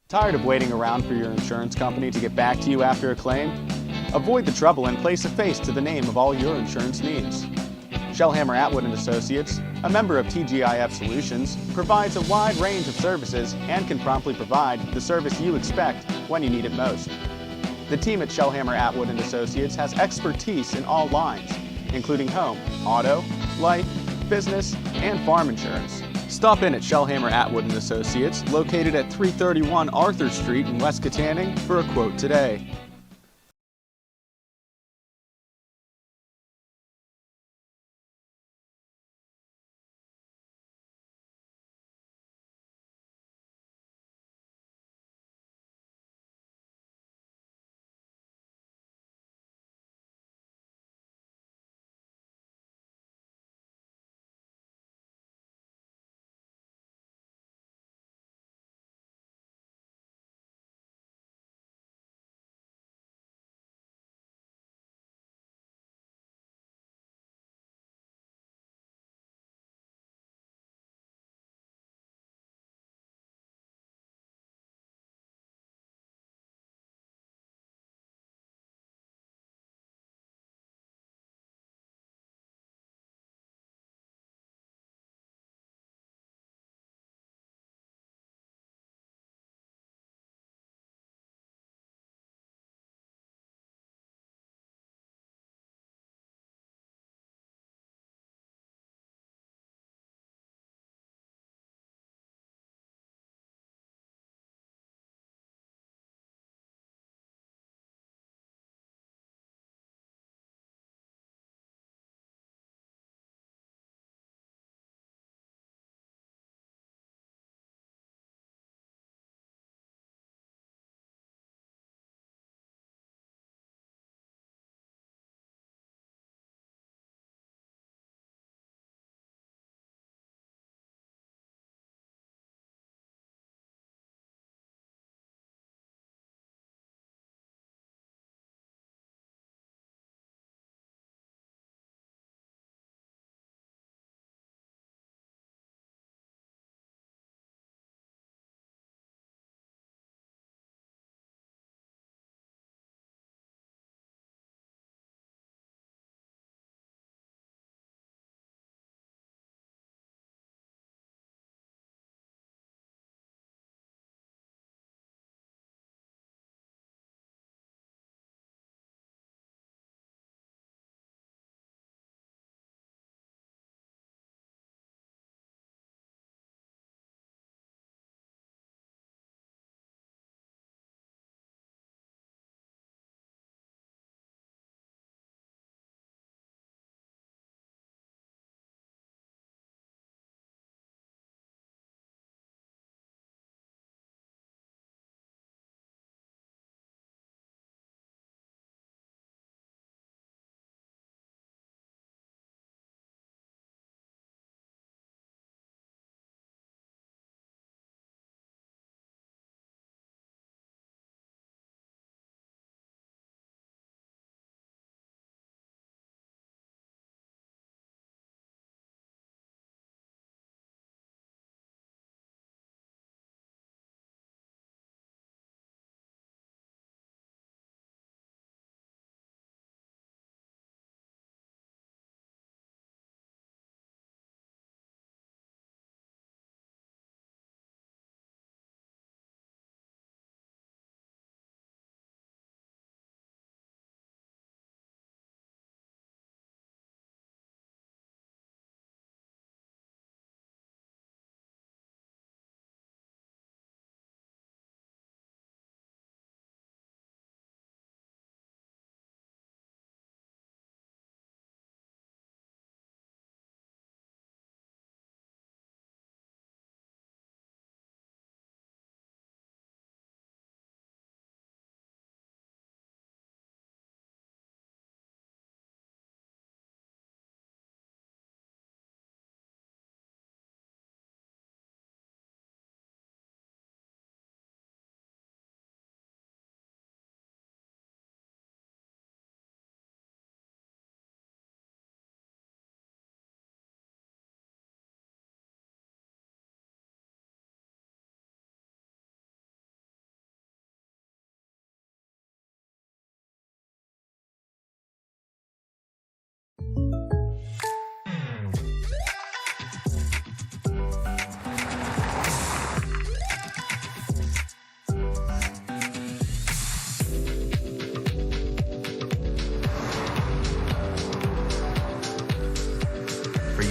Tired of waiting around for your insurance company to get back to you after a claim? Avoid the trouble and place a face to the name of all your insurance needs. Shellhammer Atwood & Associates, a member of TGIF Solutions, provides a wide range of services and can promptly provide the service you expect when you need it most. The team at Shellhammer Atwood & Associates has expertise in all lines, including home, auto, life, business, and farm insurance. Stop in at Shellhammer Atwood & Associates, located at 331 Arthur Street in West Katanning, for a quote today.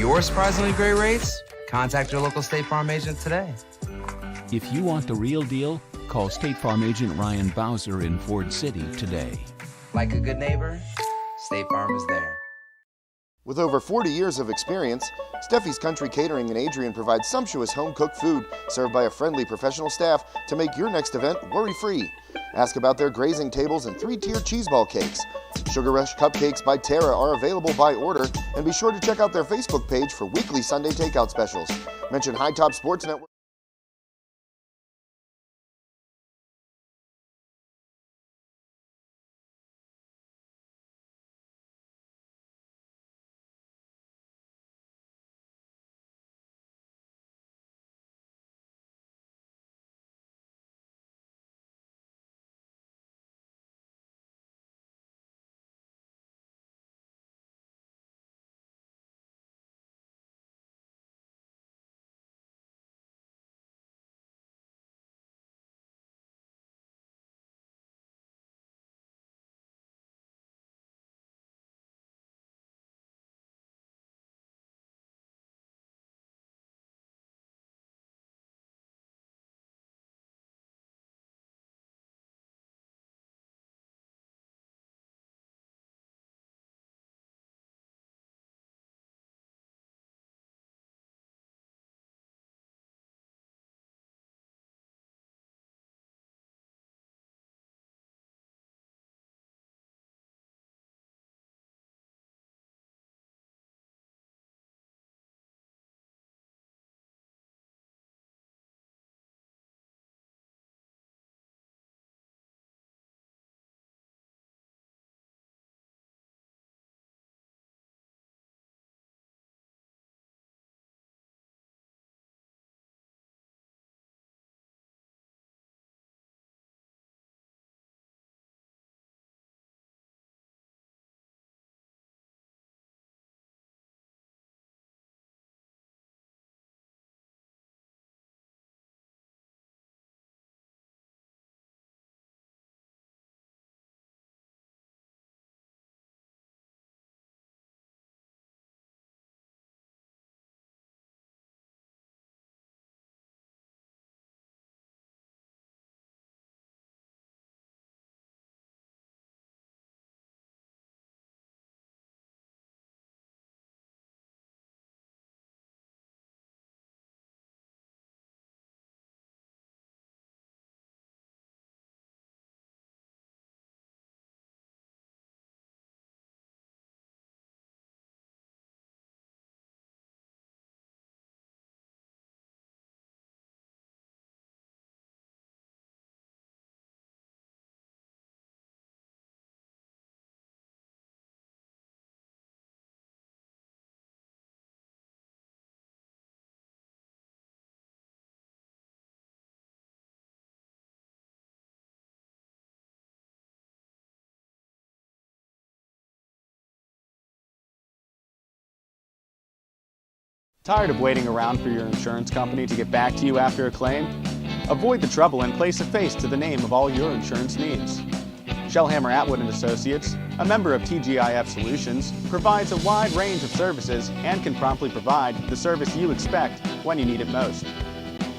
your surprisingly great rates? Contact your local State Farm agent today. If you want the real deal, call State Farm agent Ryan Bowser in Ford City today. Like a good neighbor, State Farm is there. With over 40 years of experience, Steffi's Country Catering in Adrian provides sumptuous home-cooked food served by a friendly professional staff to make your next event worry-free. Ask about their grazing tables and 3-tier cheese ball cakes. Sugar Rush Cupcakes by Tara are available by order, and be sure to check out their Facebook page for weekly Sunday takeout specials. Mention High Top Sports Network. Tired of waiting around for your insurance company to get back to you after a claim? Avoid the trouble and place a face to the name of all your insurance needs. Shellhammer Atwood & Associates, a member of TGIF Solutions, provides a wide range of services and can promptly provide the service you expect when you need it most.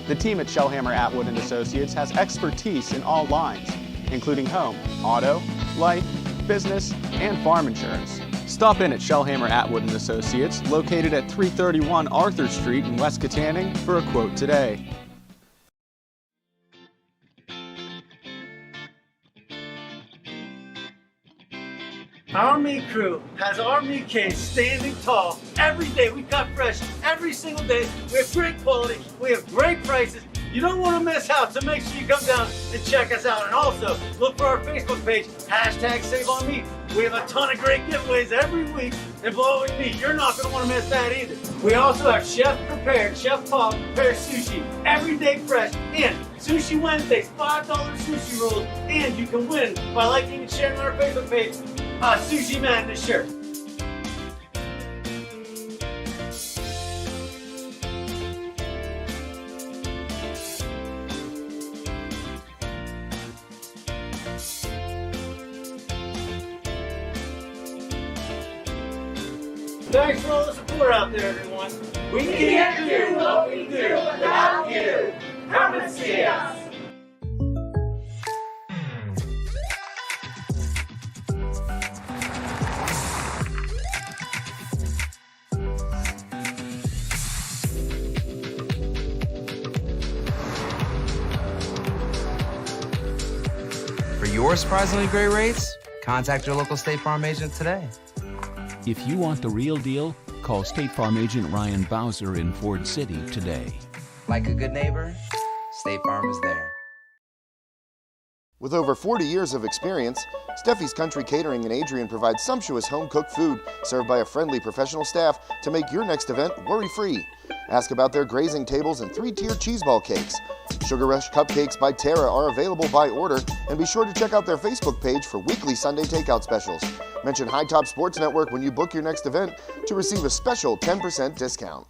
The team at Shellhammer Atwood & Associates has expertise in all lines, including home, auto, life, business, and farm insurance. Stop in at Shellhammer Atwood & Associates, located at 331 Arthur Street in West Katanning, for a quote today. Our meat crew has our meat cage standing tall. Every day we cut fresh, every single day. We have great quality, we have great prices. You don't want to miss out, so make sure you come down and check us out. And also, look for our Facebook page, #SaveOnMeat. We have a ton of great giveaways every week involving meat. You're not going to want to miss that either. We also have Chef Paul prepared sushi, everyday fresh, and Sushi Wednesdays, $5 sushi rolls, and you can win by liking and sharing on our Facebook page a Sushi Madness shirt. Thanks for all the support out there, everyone. We can't do what we do without you. Come and see us. For your surprisingly great rates, contact your local State Farm agent today. If you want the real deal, call State Farm agent Ryan Bowser in Ford City today. Like a good neighbor, State Farm is there. With over 40 years of experience, Steffi's Country Catering in Adrian provides sumptuous home-cooked food served by a friendly professional staff to make your next event worry-free. Ask about their grazing tables and 3-tier cheeseball cakes. Sugar Rush Cupcakes by Tara are available by order, and be sure to check out their Facebook page for weekly Sunday takeout specials. Mention High Top Sports Network when you book your next event to receive a special 10% discount.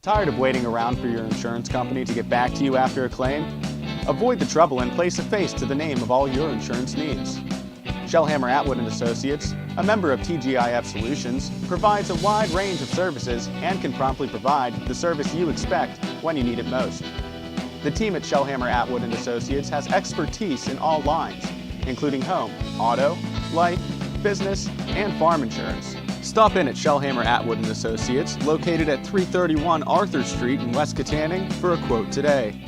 Tired of waiting around for your insurance company to get back to you after a claim? Avoid the trouble and place a face to the name of all your insurance needs. Shellhammer Atwood & Associates, a member of TGIF Solutions, provides a wide range of services and can promptly provide the service you expect when you need it most. The team at Shellhammer Atwood & Associates has expertise in all lines, including home, auto, life, business, and farm insurance. Stop in at Shellhammer Atwood & Associates, located at 331 Arthur Street in West Katanning, for a quote today.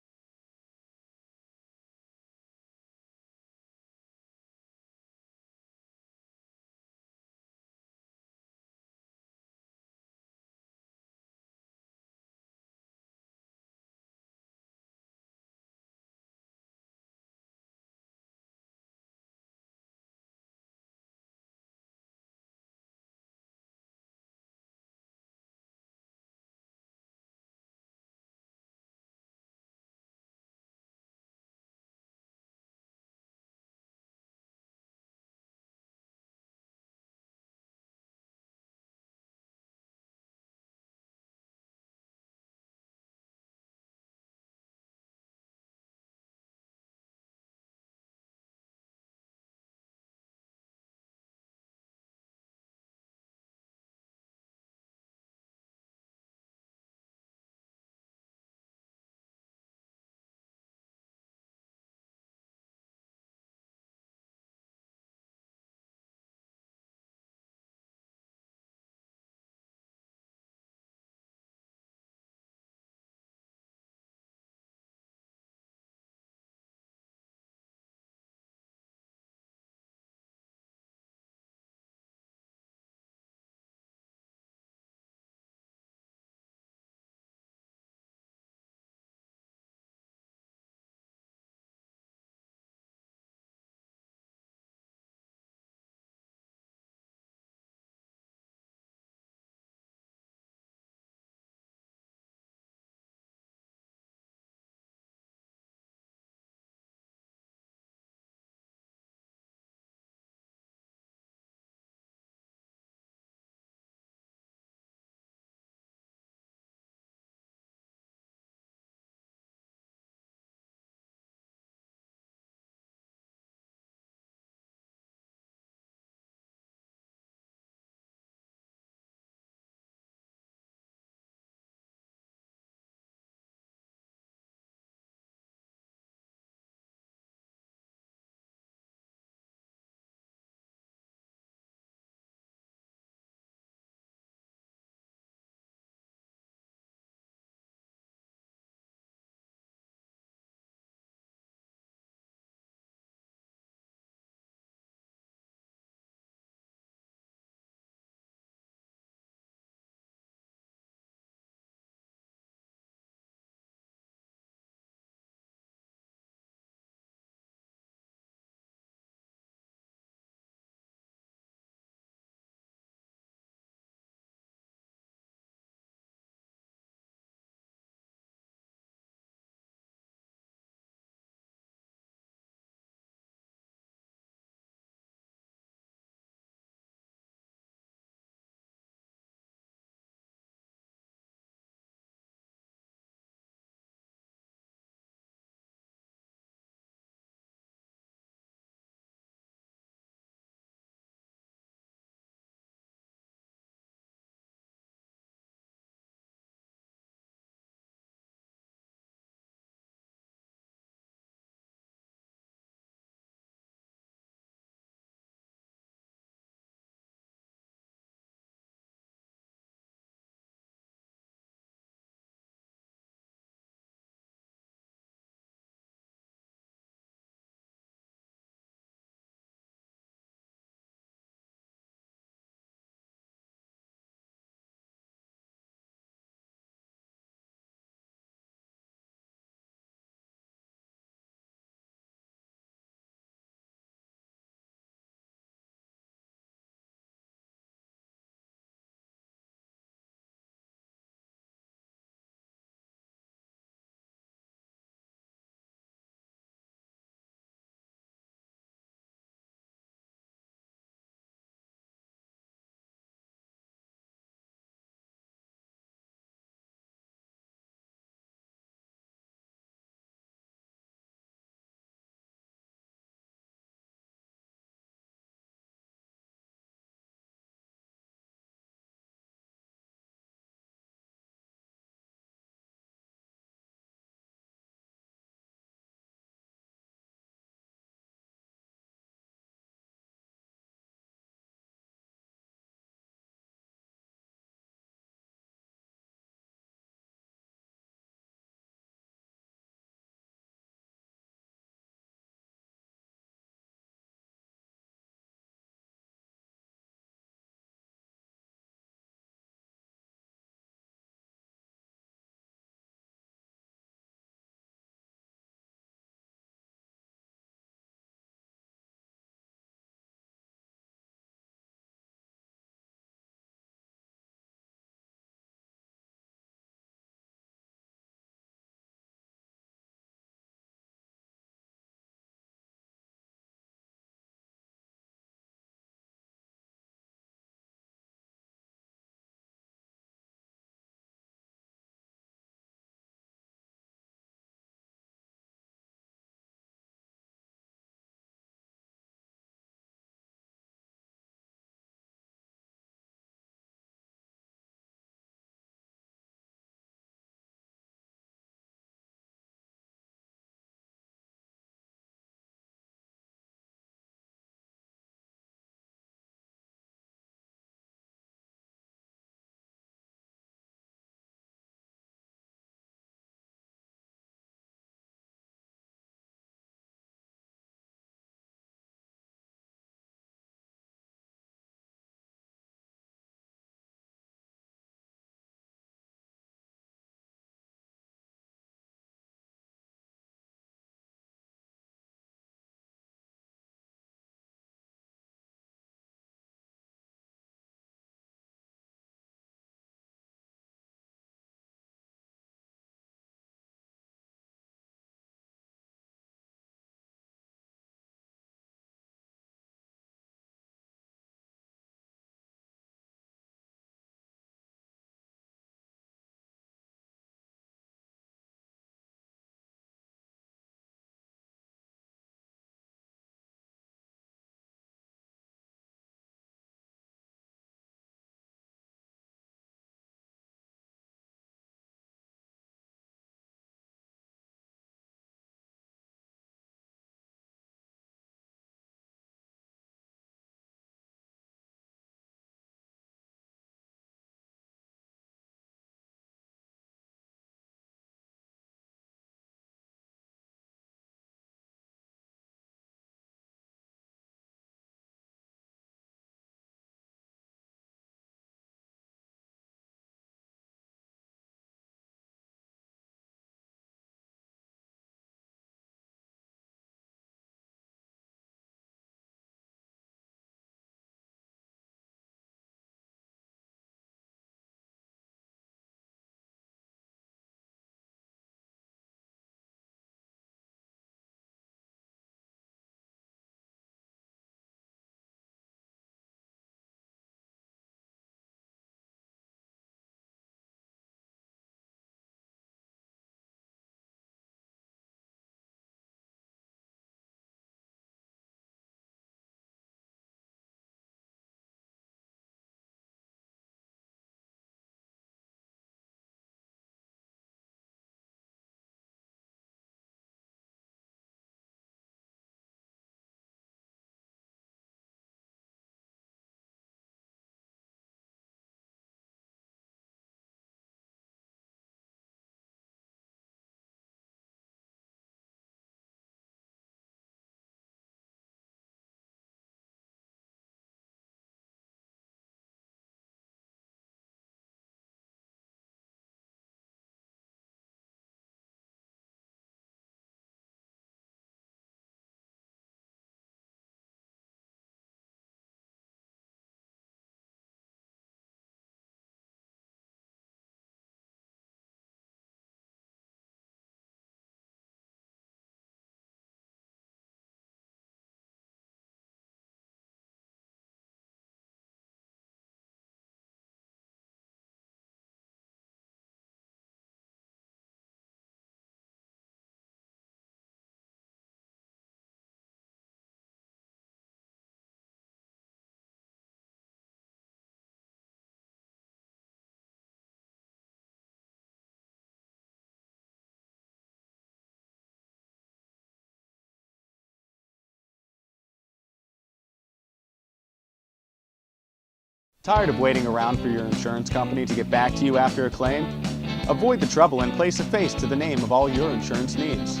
Tired of waiting around for your insurance company to get back to you after a claim? Avoid the trouble and place a face to the name of all your insurance needs.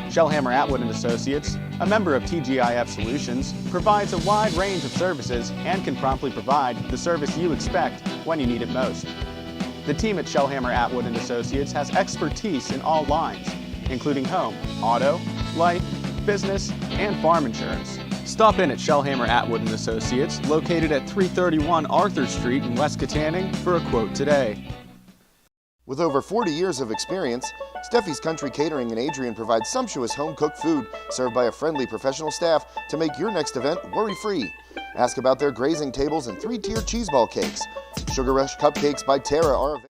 Shellhammer Atwood & Associates, a member of TGIF Solutions, provides a wide range of services and can promptly provide the service you expect when you need it most. The team at Shellhammer Atwood & Associates has expertise in all lines, including home, auto, life, business, and farm insurance. Stop in at Shellhammer Atwood & Associates, located at 331 Arthur Street in West Katanning, for a quote today. With over 40 years of experience, Steffi's Country Catering in Adrian provides sumptuous home-cooked food served by a friendly professional staff to make your next event worry-free. Ask about their grazing tables and 3-tier cheeseball cakes. Sugar Rush cupcakes by Tara are available.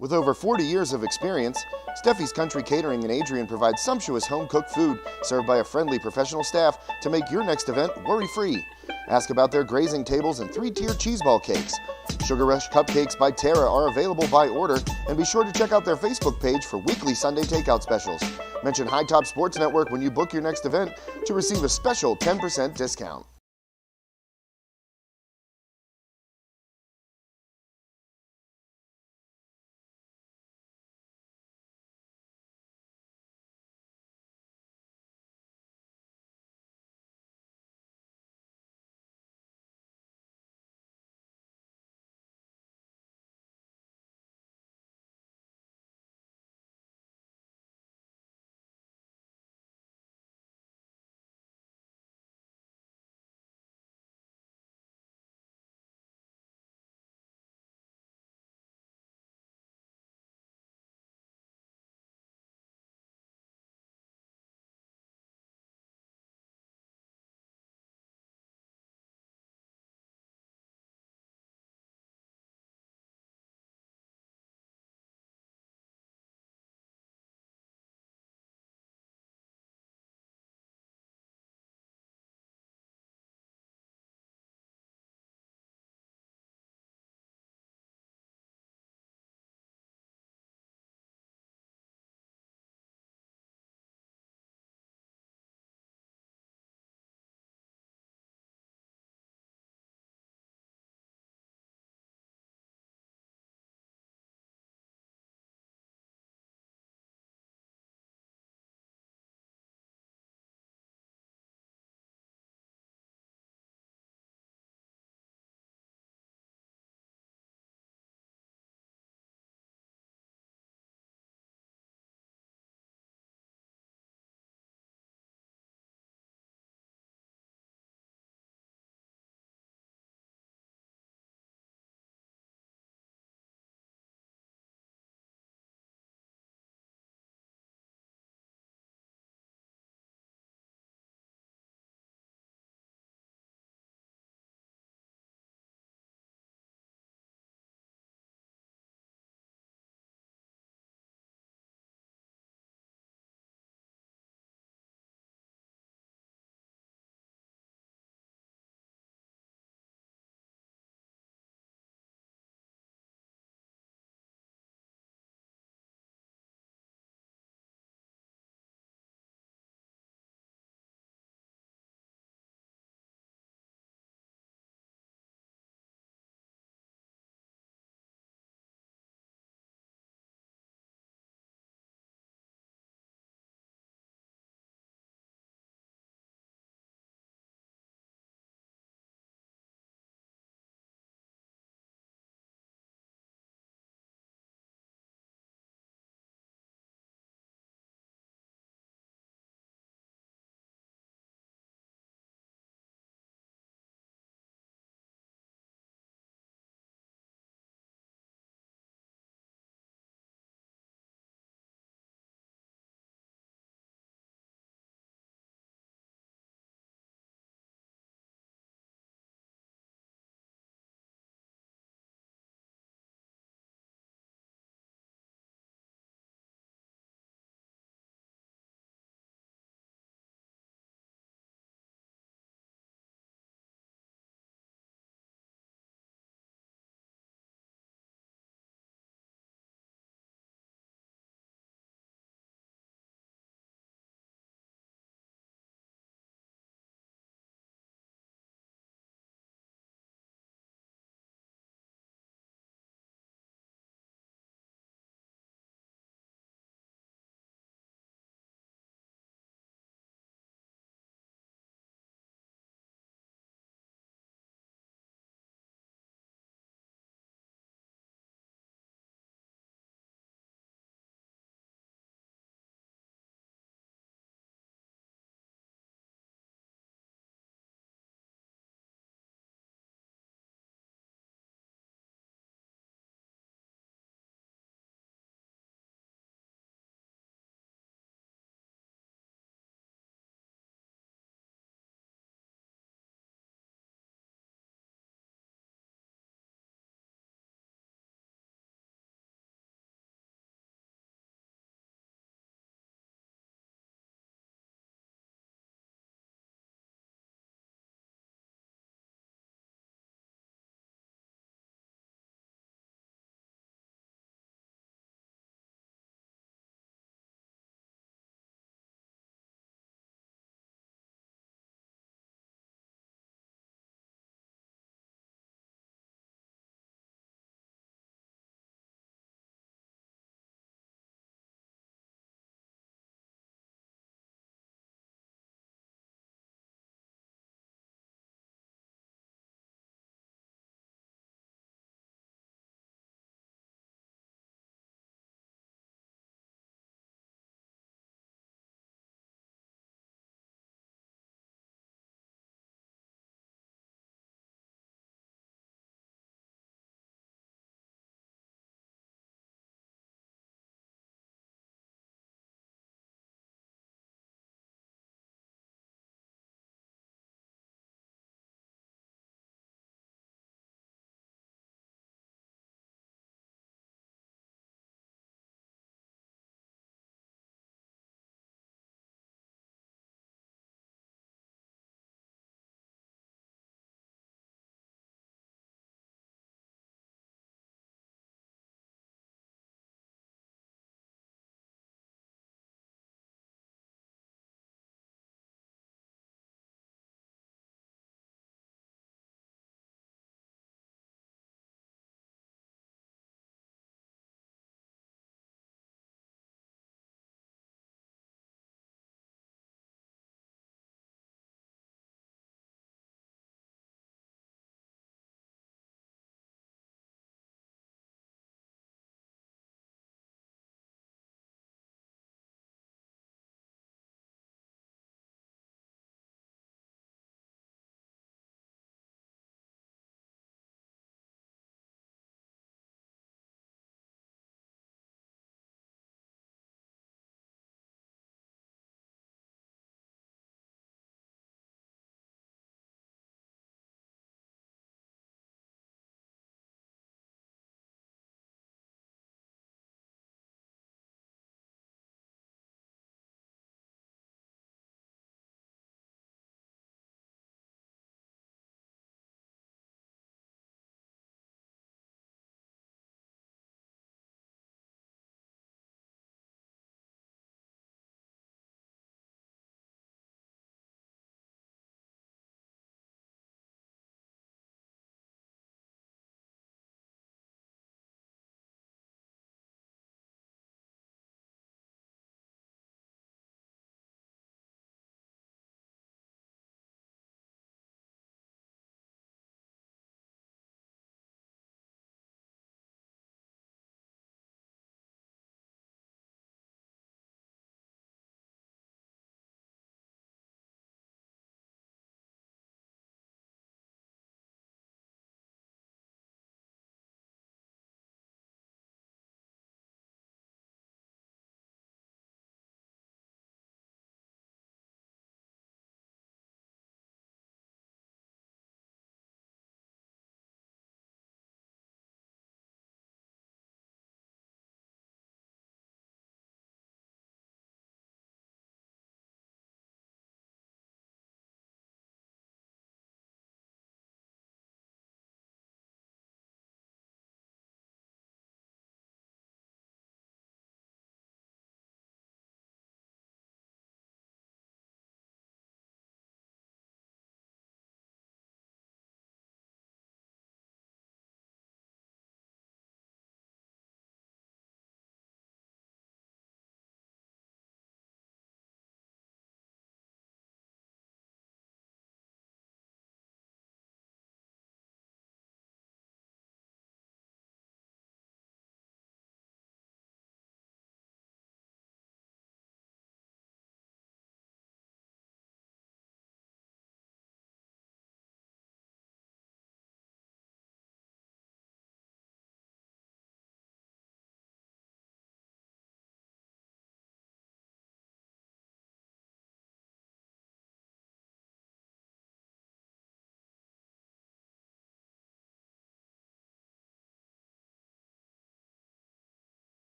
With over 40 years of experience, Steffi's Country Catering in Adrian provides sumptuous home-cooked food served by a friendly professional staff to make your next event worry-free. Ask about their grazing tables and 3-tier cheeseball cakes. Sugar Rush cupcakes by Tara are available by order, and be sure to check out their Facebook page for weekly Sunday takeout specials. Mention High Top Sports Network when you book your next event to receive a special 10% discount.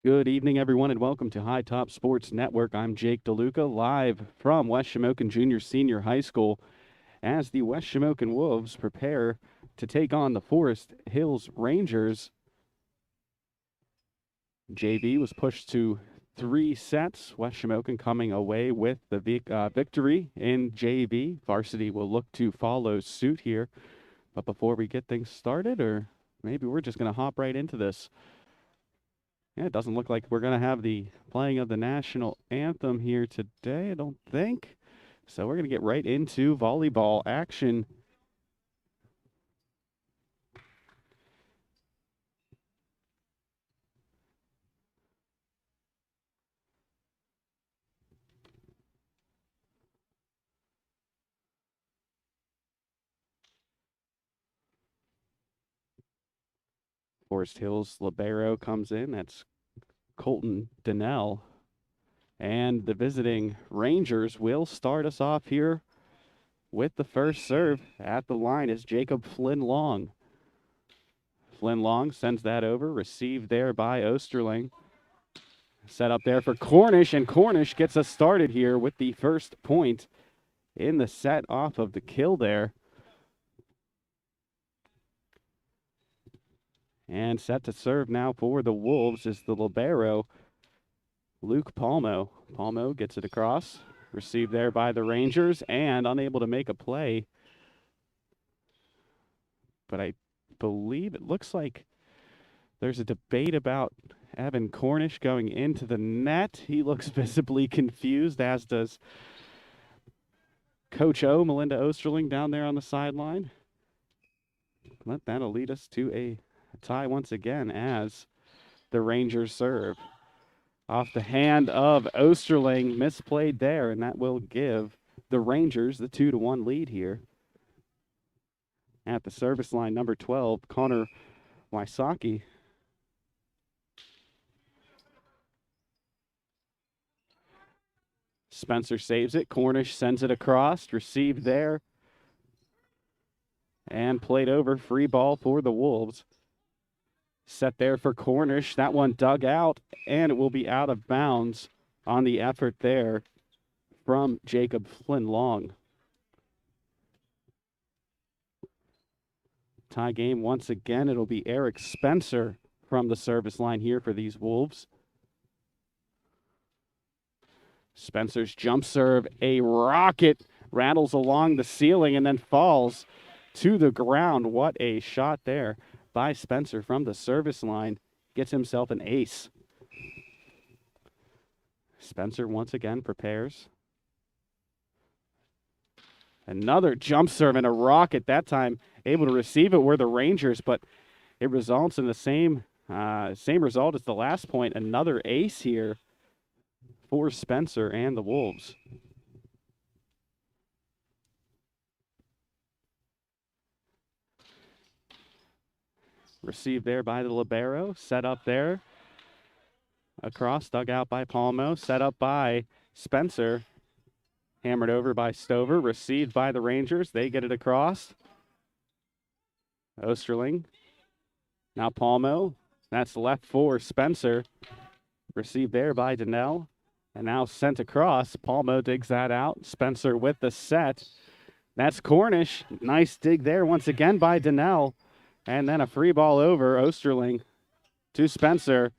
Good evening, everyone, and welcome to High Top Sports Network. I'm Jake DeLuca, live from West Shamokin Junior Senior High School as the West Shamokin Wolves prepare to take on the Forest Hills Rangers. JV was pushed to 3 sets. West Shamokin coming away with the victory in JV. Varsity will look to follow suit here. But before we get things started, or maybe we're just going to hop right into this. Yeah, it doesn't look like we're going to have the playing of the national anthem here today, I don't think. So we're going to get right into volleyball action. Forest Hills libero comes in. That's Colton Donnell. And the visiting Rangers will start us off here with the first serve. At the line is Jacob Flynn Long. Flynn Long sends that over, received there by Osterling. Set up there for Cornish, and Cornish gets us started here with the first point in the set off of the kill there. And set to serve now for the Wolves is the libero, Luke Palmo. Palmo gets it across, received there by the Rangers, and unable to make a play. But I believe it looks like there's a debate about Evan Cornish going into the net. He looks visibly confused, as does Coach O, Melinda Osterling, down there on the sideline. But that'll lead us to a tie once again as the Rangers serve. Off the hand of Osterling, misplayed there, and that will give the Rangers the 2-1 lead here. At the service line, number 12, Connor Wysocki. Spencer saves it. Cornish sends it across, received there, and played over. Free ball for the Wolves. Set there for Cornish. That one dug out, and it will be out of bounds on the effort there from Jacob Flynn Long. Tie game once again. It'll be Eric Spencer from the service line here for these Wolves. Spencer's jump serve, a rocket, rattles along the ceiling and then falls to the ground. What a shot there by Spencer from the service line. Gets himself an ace. Spencer once again prepares. Another jump serve and a rocket, that time able to receive it were the Rangers, but it results in the same result as the last point. Another ace here for Spencer and the Wolves. Received there by the libero, set up there. Across, dug out by Palmo, set up by Spencer. Hammered over by Stover, received by the Rangers. They get it across. Osterling. Now Palmo. That's left for Spencer. Received there by Donnell. And now sent across. Palmo digs that out. Spencer with the set. That's Cornish. Nice dig there once again by Donnell. And then a free ball over. Osterling to Spencer.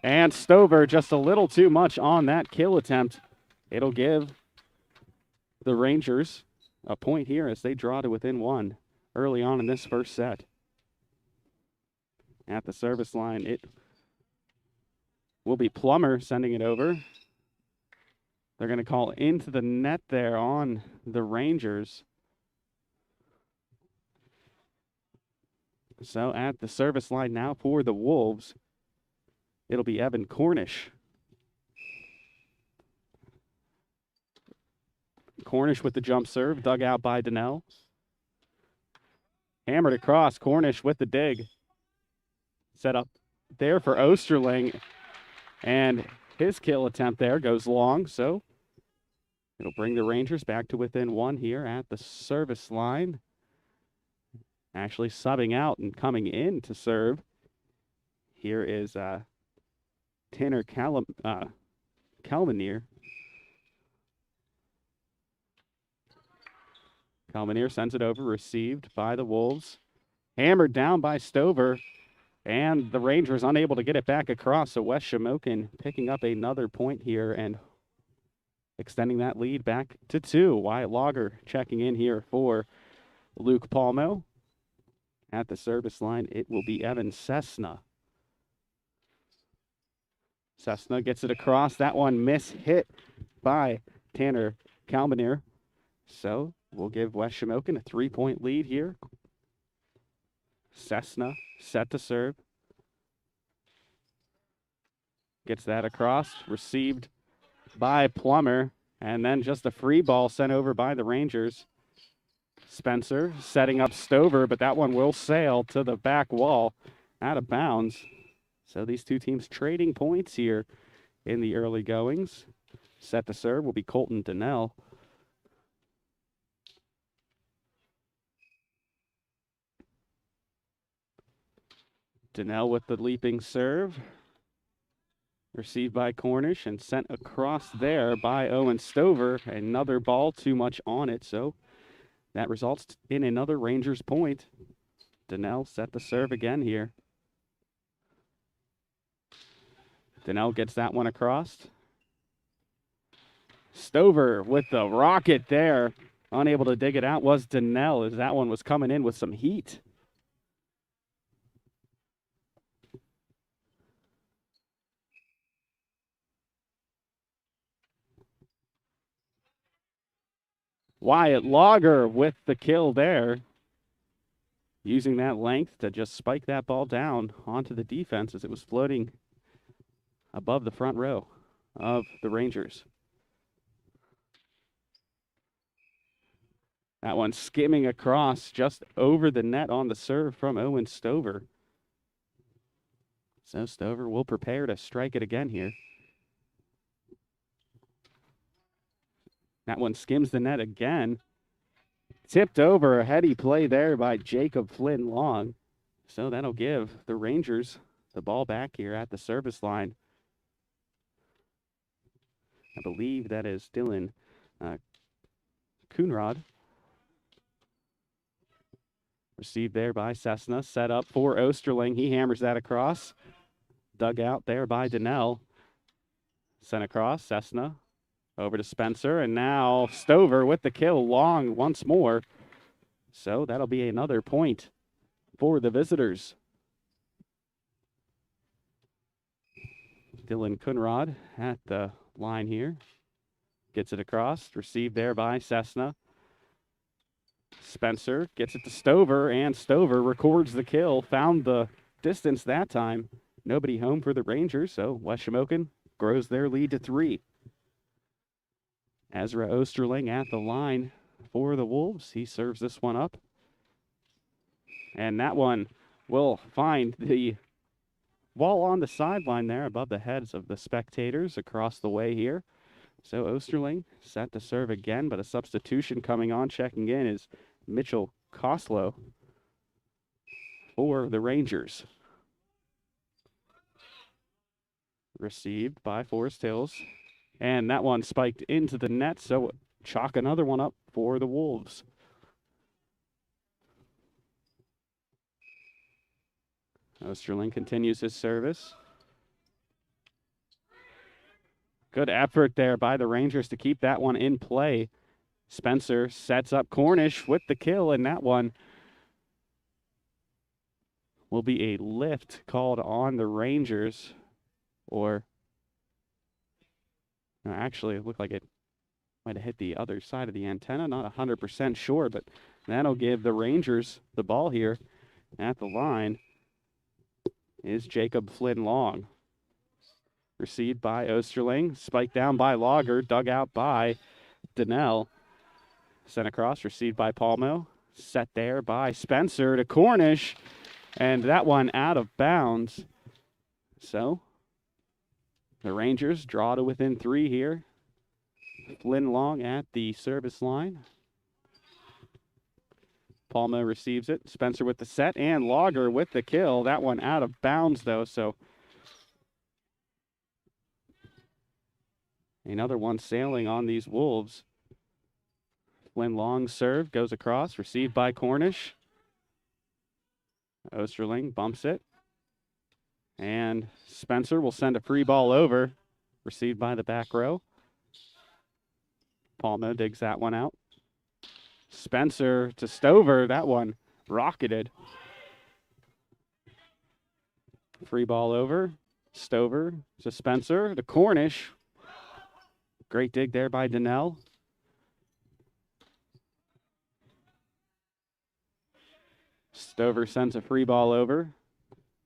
And Stover just a little too much on that kill attempt. It'll give the Rangers a point here as they draw to within 1 early on in this first set. At the service line, it will be Plummer sending it over. They're going to call into the net there on the Rangers. So at the service line now for the Wolves, it'll be Evan Cornish. Cornish with the jump serve, dug out by Donnell. Hammered across, Cornish with the dig. Set up there for Osterling, and his kill attempt there goes long, so it'll bring the Rangers back to within 1 here at the service line. Actually subbing out and coming in to serve. Here is Tanner Calminier. Calminier sends it over, received by the Wolves. Hammered down by Stover, and the Rangers unable to get it back across. So West Shamokin picking up another point here and extending that lead back to 2. Wyatt Lager checking in here for Luke Palmo. At the service line, it will be Evan Cessna. Cessna gets it across. That one hit by Tanner Calminier. So we'll give West Shamokin a 3-point lead here. Cessna set to serve. Gets that across, received by Plummer, and then just a free ball sent over by the Rangers. Spencer setting up Stover, but that one will sail to the back wall out of bounds. So these two teams trading points here in the early goings. Set to serve will be Colton Donnell. Donnell with the leaping serve. Received by Cornish and sent across there by Owen Stover. Another ball, too much on it, so that results in another Rangers point. Donnell set the serve again here. Donnell gets that one across. Stover with the rocket there. Unable to dig it out was Donnell, as that one was coming in with some heat. Wyatt Lager with the kill there. Using that length to just spike that ball down onto the defense as it was floating above the front row of the Rangers. That one skimming across just over the net on the serve from Owen Stover. So Stover will prepare to strike it again here. That one skims the net again. Tipped over, a heady play there by Jacob Flynn Long. So that'll give the Rangers the ball back here at the service line. I believe that is Dylan Coonrod. Received there by Cessna, set up for Osterling. He hammers that across. Dug out there by Donnell. Sent across, Cessna. Over to Spencer, and now Stover with the kill. Long once more. So that'll be another point for the visitors. Dylan Coonrod at the line here. Gets it across. Received there by Cessna. Spencer gets it to Stover, and Stover records the kill. Found the distance that time. Nobody home for the Rangers, so West Shamokin grows their lead to 3. Ezra Osterling at the line for the Wolves. He serves this one up. And that one will find the wall on the sideline there above the heads of the spectators across the way here. So Osterling set to serve again, but a substitution coming on. Checking in is Mitchell Koslow for the Rangers. Received by Forest Hills. And that one spiked into the net, so chalk another one up for the Wolves. Osterling continues his service. Good effort there by the Rangers to keep that one in play. Spencer sets up Cornish with the kill, and that one will be a lift called on the Rangers. Or actually, it looked like it might have hit the other side of the antenna. Not 100% sure, but that'll give the Rangers the ball here at the line. Is Jacob Flynn Long. Received by Osterling. Spiked down by Lager. Dug out by Donnell. Sent across. Received by Palmo. Set there by Spencer to Cornish. And that one out of bounds. So the Rangers draw to within 3 here. Flynn Long at the service line. Palma receives it. Spencer with the set, and Lager with the kill. That one out of bounds, though, so Another one sailing on these Wolves. Flynn long serve, goes across, received by Cornish. Osterling bumps it. And Spencer will send a free ball over, received by the back row. Palmo digs that one out. Spencer to Stover, that one rocketed. Free ball over. Stover to Spencer to Cornish. Great dig there by Donnell. Stover sends a free ball over.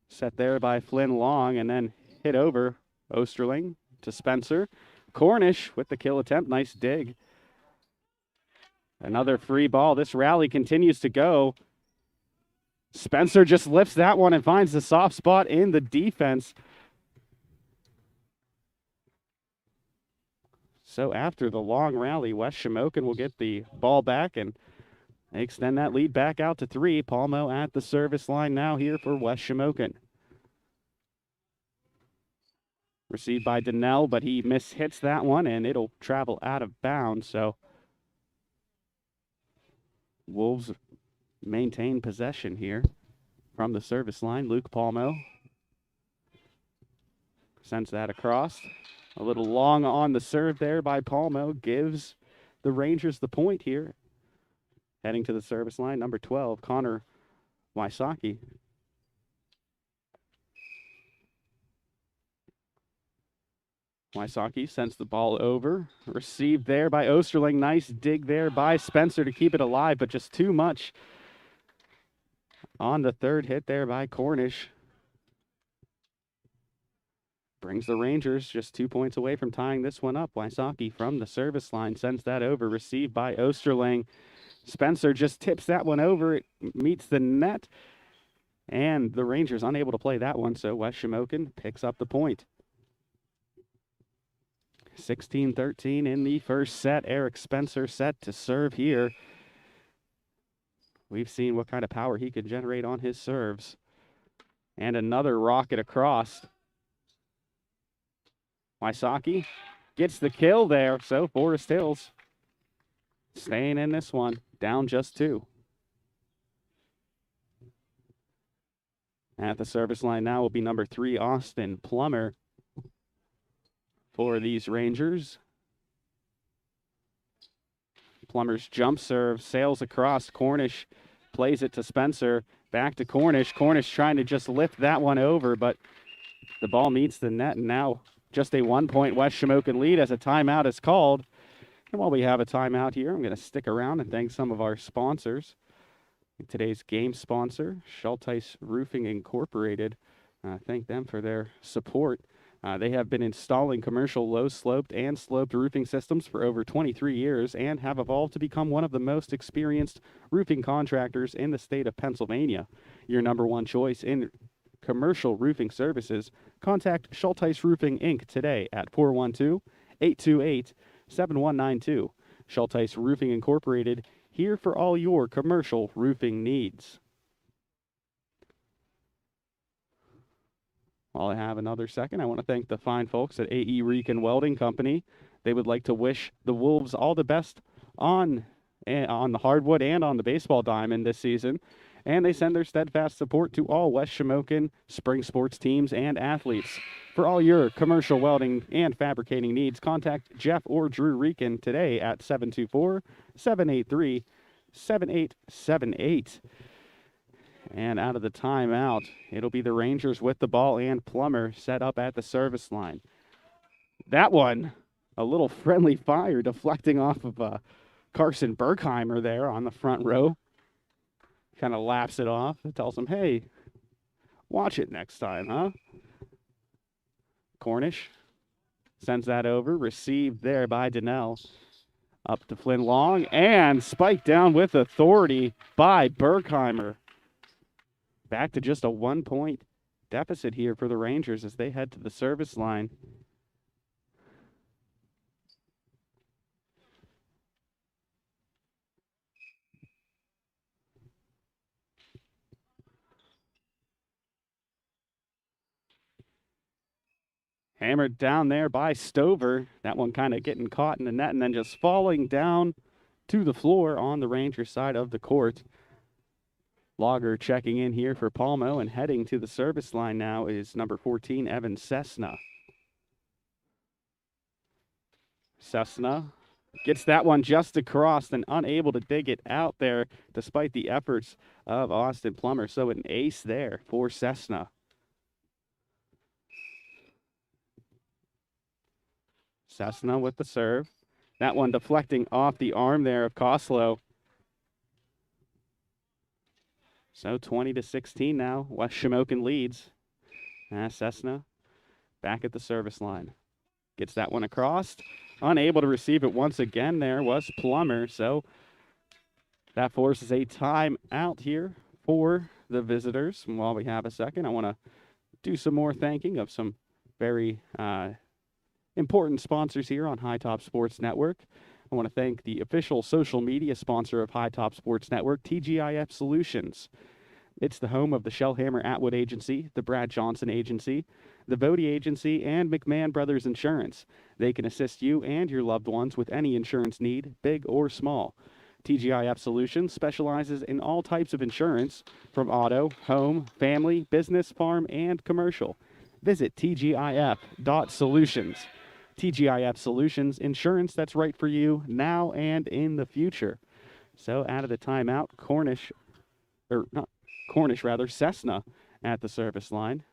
Set there by Flynn Long and then hit over Osterling to Spencer. Cornish with the kill attempt. Nice dig. Another free ball. This rally continues to go. Spencer just lifts that one and finds the soft spot in the defense. So after the long rally, West Shamokin will get the ball back and they extend that lead back out to 3. Palmo at the service line now here for West Shamokin. Received by Donnell, but he mishits that one and it'll travel out of bounds. So Wolves maintain possession here from the service line. Luke Palmo sends that across. A little long on the serve there by Palmo. Gives the Rangers the point here. Heading to the service line, number 12, Connor Wysocki. Wysocki sends the ball over. Received there by Osterling. Nice dig there by Spencer to keep it alive, but just too much on the third hit there by Cornish. Brings the Rangers just 2 points away from tying this one up. Wysocki from the service line sends that over. Received by Osterling. Spencer just tips that one over. It meets the net. And the Rangers unable to play that one, so West Shamokin picks up the point. 16-13 in the first set. Eric Spencer set to serve here. We've seen what kind of power he can generate on his serves. And another rocket across. Wysocki gets the kill there, so Forest Hills staying in this one, down just 2. At the service line now will be number 3, Austin Plummer for these Rangers. Plummer's jump serve sails across. Cornish plays it to Spencer. Back to Cornish. Cornish trying to just lift that one over, but the ball meets the net, and now just a 1-point West Shamokin lead as a timeout is called. And while we have a timeout here, I'm going to stick around and thank some of our sponsors. Today's game sponsor, Schulteis Roofing Incorporated. Thank them for their support. They have been installing commercial low-sloped and sloped roofing systems for over 23 years and have evolved to become one of the most experienced roofing contractors in the state of Pennsylvania. Your number one choice in commercial roofing services. Contact Schulteis Roofing Inc. today at 412-828-7192. Schulteis Roofing Incorporated, here for all your commercial roofing needs. While I have another second, I want to thank the fine folks at AE Rican Welding Company. They would like to wish the Wolves all the best on the hardwood and on the baseball diamond this season. And they send their steadfast support to all West Shamokin spring sports teams and athletes. For all your commercial welding and fabricating needs, contact Jeff or Drew Rican today at 724-783-7878. And out of the timeout, it'll be the Rangers with the ball and Plummer set up at the service line. That one, a little friendly fire deflecting off of Carson Berkheimer there on the front row. Kind of laughs it off and tells him, hey, watch it next time, huh? Cornish sends that over, received there by Donnell. Up to Flynn Long, and spiked down with authority by Berkheimer. Back to just a 1-point deficit here for the Rangers as they head to the service line. Hammered down there by Stover. That one kind of getting caught in the net and then just falling down to the floor on the Rangers side of the court. Logger checking in here for Palmo, and heading to the service line now is number 14, Evan Cessna. Cessna gets that one just across and unable to dig it out there despite the efforts of Austin Plummer. So an ace there for Cessna. Cessna with the serve. That one deflecting off the arm there of Koslow. So 20-16 now. West Shamokin leads. Cessna back at the service line. Gets that one across. Unable to receive it once again there was Plummer. So that forces a timeout here for the visitors. And while we have a second, I want to do some more thanking of some very important sponsors here on High Top Sports Network. I want to thank the official social media sponsor of High Top Sports Network, TGIF Solutions. It's the home of the Shellhammer Atwood Agency, the Brad Johnson Agency, the Vody Agency, and McMahon Brothers Insurance. They can assist you and your loved ones with any insurance need, big or small. TGIF Solutions specializes in all types of insurance, from auto, home, family, business, farm, and commercial. Visit tgif.solutions. TGIF Solutions, insurance that's right for you now and in the future. So out of the timeout, Cessna at the service line.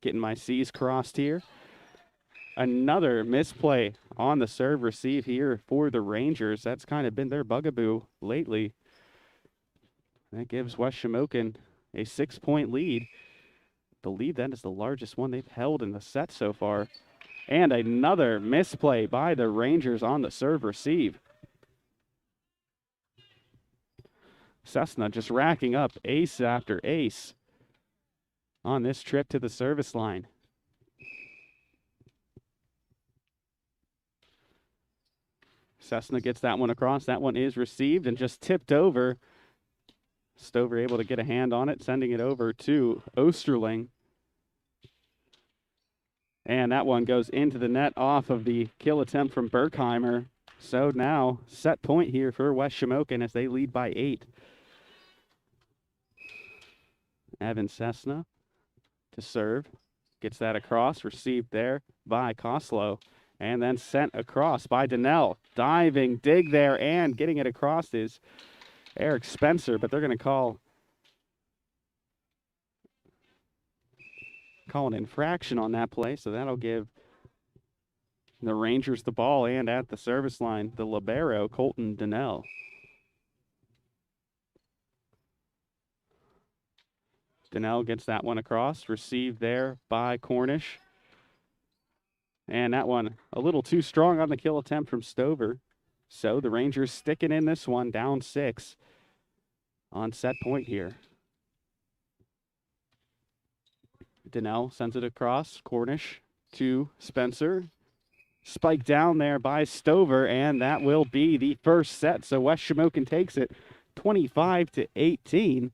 Getting my C's crossed here. Another misplay on the serve receive here for the Rangers. That's kind of been their bugaboo lately. That gives West Shamokin a 6-point lead. I believe that is the largest one they've held in the set so far. And another misplay by the Rangers on the serve receive. Cessna just racking up ace after ace on this trip to the service line. Cessna gets that one across. That one is received and just tipped over. Stover able to get a hand on it, sending it over to Osterling. And that one goes into the net off of the kill attempt from Berkheimer. So now set point here for West Shamokin as they lead by 8. Evan Cessna to serve. Gets that across, received there by Koslow. And then sent across by Donnell. Diving dig there, and getting it across is Eric Spencer, but they're going to call an infraction on that play, so that'll give the Rangers the ball, and at the service line, the libero, Colton Donnell. Donnell gets that one across, received there by Cornish. And that one a little too strong on the kill attempt from Stover. So the Rangers sticking in this one, down 6 on set point here. Donnell sends it across, Cornish to Spencer. Spiked down there by Stover, and that will be the first set. So West Shamokin takes it 25-18.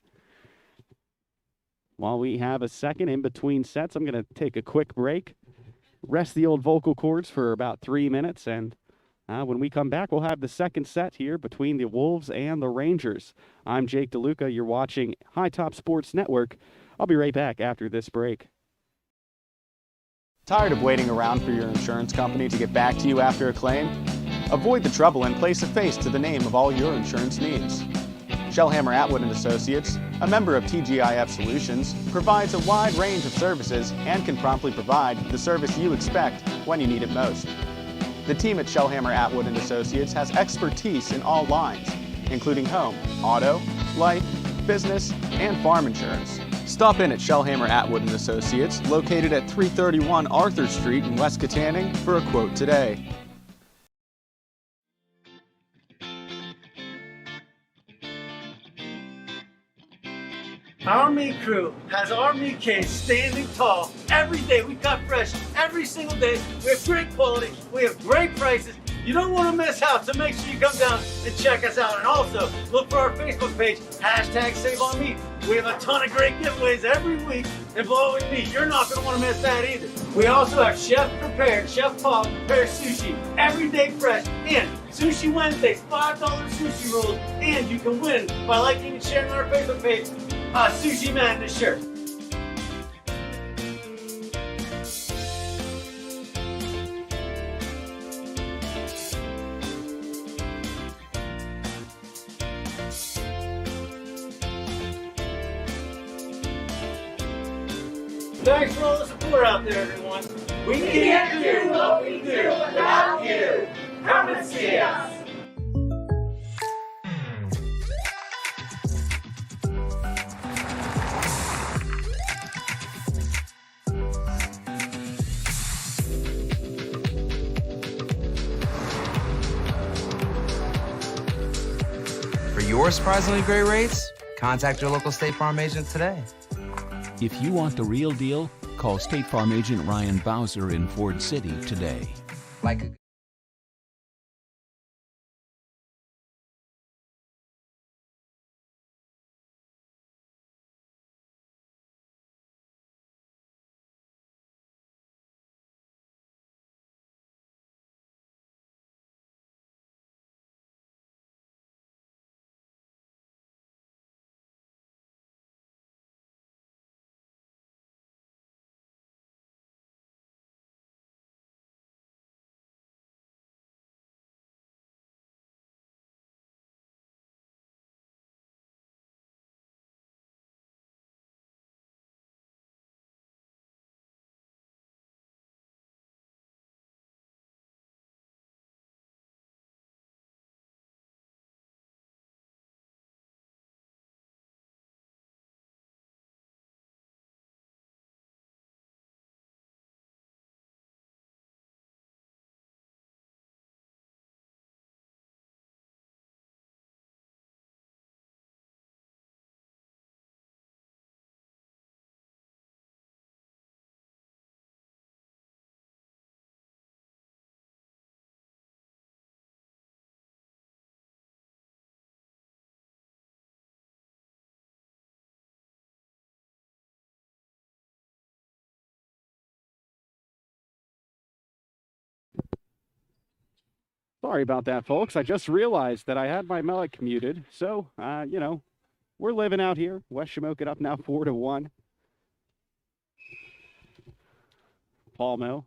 While we have a second in between sets, I'm going to take a quick break, rest the old vocal cords for about 3 minutes, and when we come back, we'll have the second set here between the Wolves and the Rangers. I'm Jake DeLuca. You're watching High Top Sports Network. I'll be right back after this break. Tired of waiting around for your insurance company to get back to you after a claim? Avoid the trouble and place a face to the name of all your insurance needs. Shellhammer Atwood & Associates, a member of TGIF Solutions, provides a wide range of services and can promptly provide the service you expect when you need it most. The team at Shellhammer Atwood & Associates has expertise in all lines, including home, auto, life, business, and farm insurance. Stop in at Shellhammer Atwood & Associates, located at 331 Arthur Street in West Katanning, for a quote today. Our meat crew has our meat case standing tall every day. We cut fresh every single day. We have great quality. We have great prices. You don't want to miss out, so make sure you come down and check us out. And also, look for our Facebook page, #SaveOnMeat. We have a ton of great giveaways every week involving meat. You're not going to want to miss that either. We also have Chef Paul prepared sushi every day fresh, and Sushi Wednesday, $5 sushi rolls, and you can win by liking and sharing on our Facebook page, Sushi Madness shirt. Thanks for all the support out there, everyone. We can't do what we do without you. Come and see us. For your surprisingly great rates, contact your local State Farm agent today. If you want the real deal, call State Farm agent Ryan Bowser in Ford City today. Like a Sorry about that, folks. I just realized that I had my mic muted. So, we're living out here. West Shamokin up now 4-1. Palmo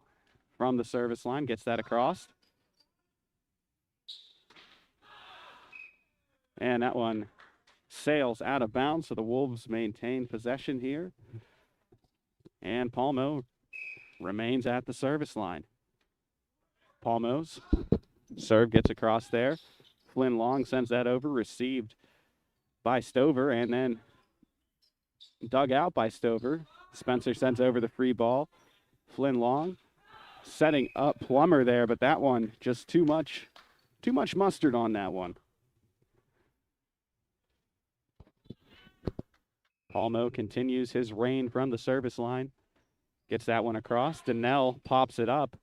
from the service line gets that across. And that one sails out of bounds, so the Wolves maintain possession here. And Palmo remains at the service line. Palmo's serve gets across there. Flynn Long sends that over, received by Stover, and then dug out by Stover. Spencer sends over the free ball. Flynn Long setting up Plummer there, but that one just too much mustard on that one. Palmo continues his reign from the service line. Gets that one across. Donnell pops it up.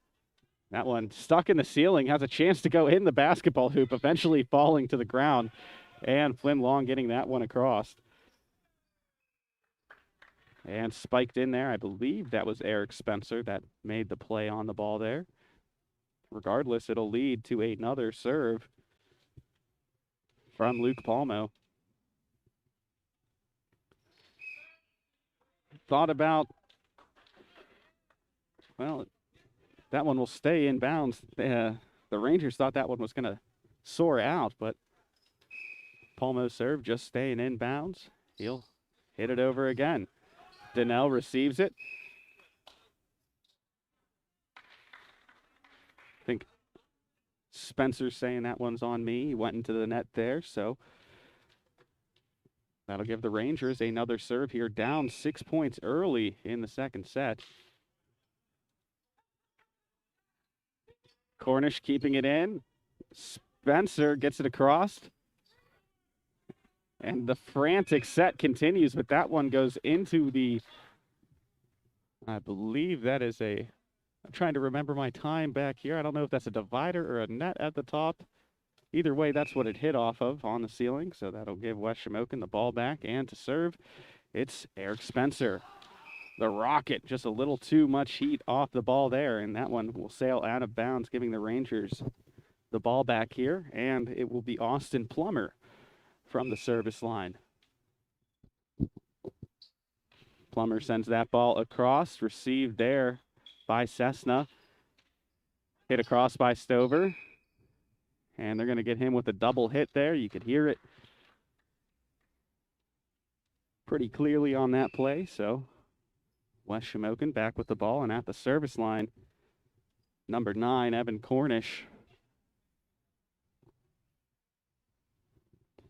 That one stuck in the ceiling, has a chance to go in the basketball hoop, eventually falling to the ground. And Flynn Long getting that one across. And spiked in there. I believe that was Eric Spencer that made the play on the ball there. Regardless, it'll lead to another serve from Luke Palmo. Thought about, well, that one will stay in bounds. The Rangers thought that one was going to soar out, but Palmo's serve just staying in bounds. He'll hit it over again. Donnell receives it. I think Spencer's saying that one's on me. He went into the net there, so that'll give the Rangers another serve here, down 6 points early in the second set. Cornish keeping it in. Spencer gets it across. And the frantic set continues, but that one goes into the, I believe that is I'm trying to remember my time back here. I don't know if that's a divider or a net at the top. Either way, that's what it hit off of on the ceiling. So that'll give West Shamokin the ball back, and to serve, it's Eric Spencer. the rocket. Just a little too much heat off the ball there, and that one will sail out of bounds, giving the Rangers the ball back here, and it will be Austin Plummer from the service line. Plummer sends that ball across, received there by Cessna. Hit across by Stover. And they're going to get him with a double hit there. You could hear it pretty clearly on that play. So Wes Shamokin back with the ball, and at the service line, number 9, Evan Cornish.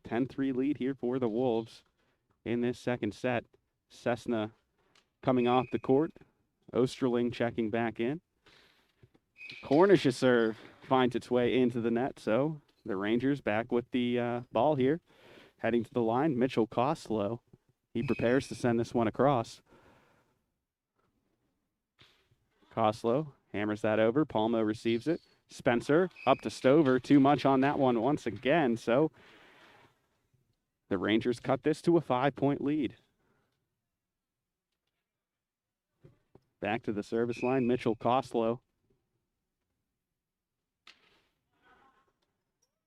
10-3 lead here for the Wolves in this second set. Cessna coming off the court. Osterling checking back in. Cornish's serve finds its way into the net, so the Rangers back with the ball here. Heading to the line, Mitchell Koslow. He prepares to send this one across. Koslow hammers that over. Palmo receives it. Spencer up to Stover. Too much on that one once again, so the Rangers cut this to a 5-point lead. Back to the service line, Mitchell Koslow.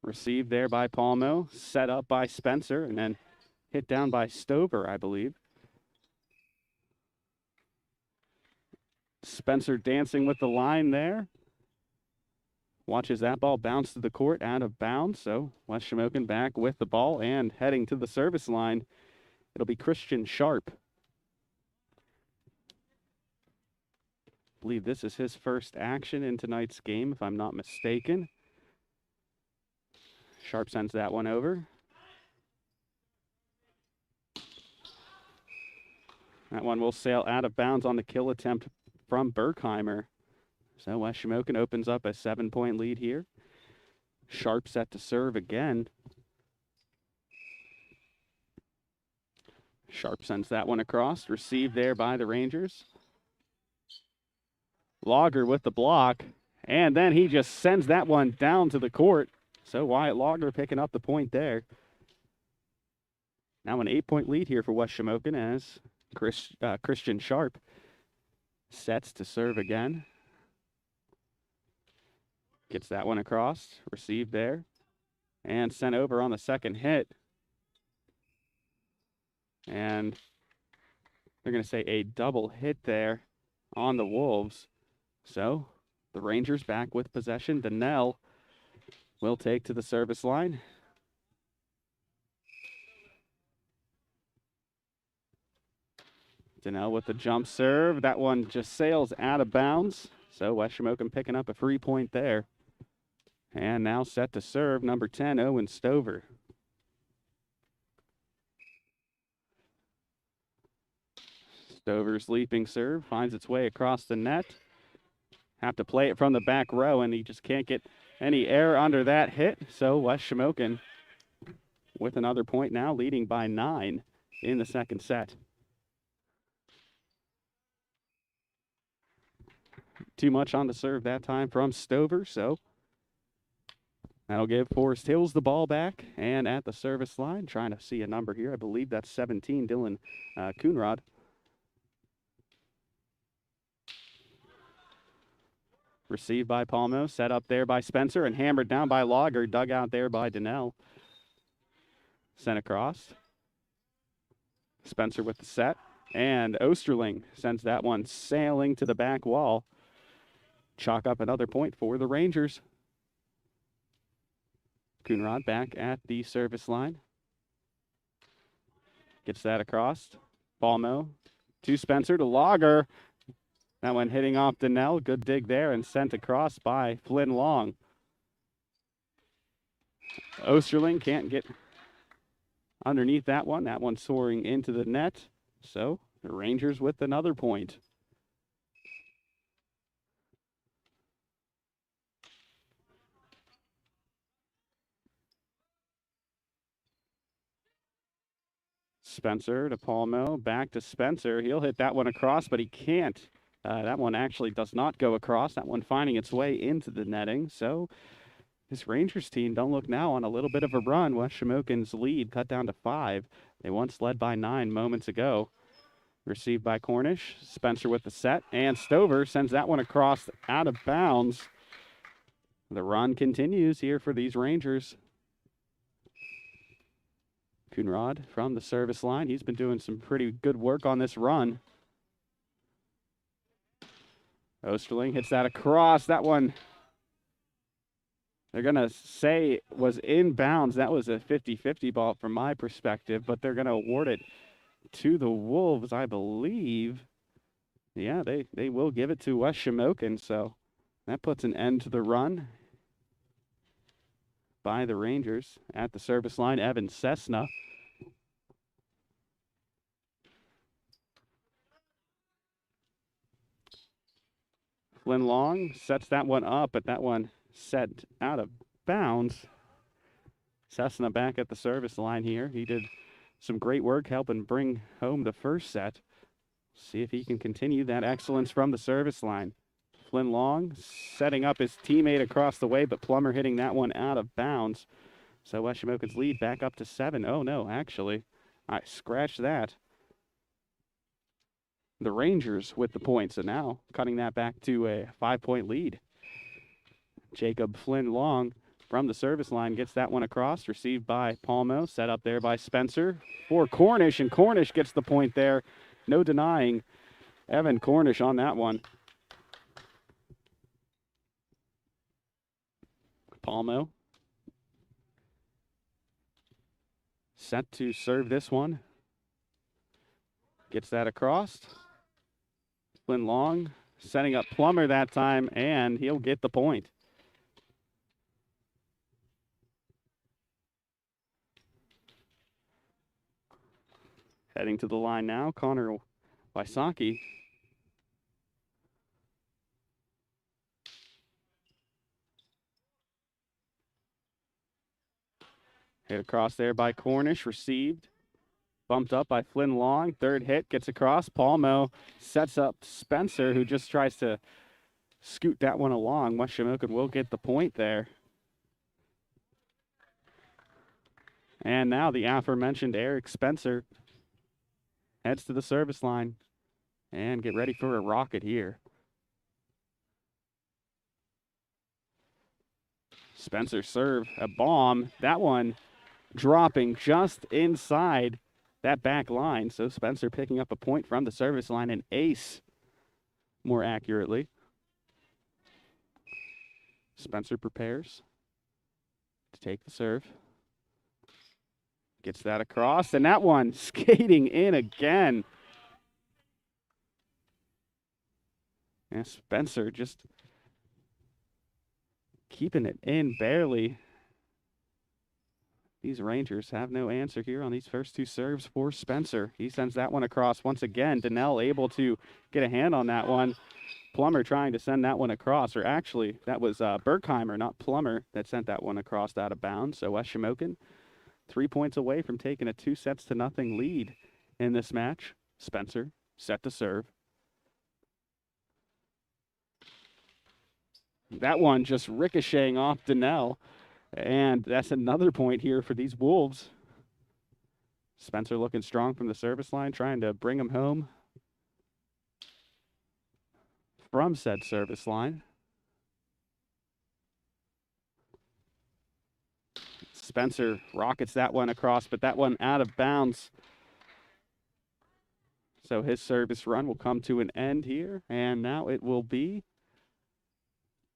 Received there by Palmo, set up by Spencer, and then hit down by Stover, I believe. Spencer dancing with the line there. Watches that ball bounce to the court out of bounds. So Wes Shamokin back with the ball and heading to the service line. It'll be Christian Sharp. I believe this is his first action in tonight's game, if I'm not mistaken. Sharp sends that one over. That one will sail out of bounds on the kill attempt from Berkheimer. So Wes Shamokin opens up a 7-point lead here. Sharp set to serve again. Sharp sends that one across. Received there by the Rangers. Lager with the block. And then he just sends that one down to the court. So Wyatt Lager picking up the point there. Now an 8-point lead here for Wes Shamokin as Christian Sharp sets to serve again. Gets that one across, received there, and sent over on the second hit. And they're going to say a double hit there on the Wolves. So the Rangers back with possession. Donnell will take to the service line. Donnell with the jump serve. That one just sails out of bounds. So Wes Shamokin picking up a free point there. And now set to serve, number 10, Owen Stover. Stover's leaping serve finds its way across the net. Have to play it from the back row, and he just can't get any air under that hit. So Wes Shamokin with another point now, leading by 9 in the second set. Too much on the serve that time from Stover, so that'll give Forest Hills the ball back. And at the service line, trying to see a number here. I believe that's 17, Dylan Coonrod. Received by Palmo, set up there by Spencer, and hammered down by Lager, dug out there by Donnell. Sent across. Spencer with the set, and Osterling sends that one sailing to the back wall. Chalk up another point for the Rangers. Coonrod back at the service line. Gets that across. Palmo to Spencer to Lager. That one hitting off Donnell. Good dig there and sent across by Flynn Long. Osterling can't get underneath that one. That one soaring into the net. So the Rangers with another point. Spencer to Palmo, back to Spencer. He'll hit that one across, but he can't. That one actually does not go across. That one finding its way into the netting. So this Rangers team don't look now on a little bit of a run. Wes Shamokin's lead cut down to 5. They once led by 9 moments ago. Received by Cornish. Spencer with the set, and Stover sends that one across out of bounds. The run continues here for these Rangers. Coonrod from the service line. He's been doing some pretty good work on this run. Osterling hits that across. That one, they're going to say was in bounds. That was a 50-50 ball from my perspective, but they're going to award it to the Wolves, I believe. Yeah, they will give it to West Shamokin, so that puts an end to the run by the Rangers. At the service line, Evan Cessna. Flynn Long sets that one up, but that one set out of bounds. Cessna back at the service line here. He did some great work helping bring home the first set. See if he can continue that excellence from the service line. Flynn Long setting up his teammate across the way, but Plummer hitting that one out of bounds. So West Shamokin's lead back up to 7. Oh, no, actually, I scratched that. The Rangers with the points, and now cutting that back to a 5-point lead. Jacob Flynn Long from the service line gets that one across, received by Palmo, set up there by Spencer for Cornish, and Cornish gets the point there. No denying Evan Cornish on that one. Palmo set to serve this one. Gets that across. Flynn Long setting up Plummer that time, and he'll get the point. Heading to the line now, Connor Wysocki. Hit across there by Cornish, received. Bumped up by Flynn Long. Third hit, gets across. Palmo sets up Spencer, who just tries to scoot that one along. West Shamokin will get the point there. And now the aforementioned Eric Spencer heads to the service line and get ready for a rocket here. Spencer serve, a bomb. That one dropping just inside that back line. So Spencer picking up a point from the service line, an ace more accurately. Spencer prepares to take the serve. Gets that across, and that one skating in again. And Spencer just keeping it in barely. These Rangers have no answer here on these first two serves for Spencer. He sends that one across once again. Donnell able to get a hand on that one. Plummer trying to send that one across, or actually that was Berkheimer, not Plummer, that sent that one across out of bounds. So West Shamokin 3 points away from taking a 2-0 lead in this match. Spencer set to serve. That one just ricocheting off Donnell. And that's another point here for these Wolves. Spencer looking strong from the service line, trying to bring him home from said service line. Spencer rockets that one across, but that one out of bounds. So his service run will come to an end here, and now it will be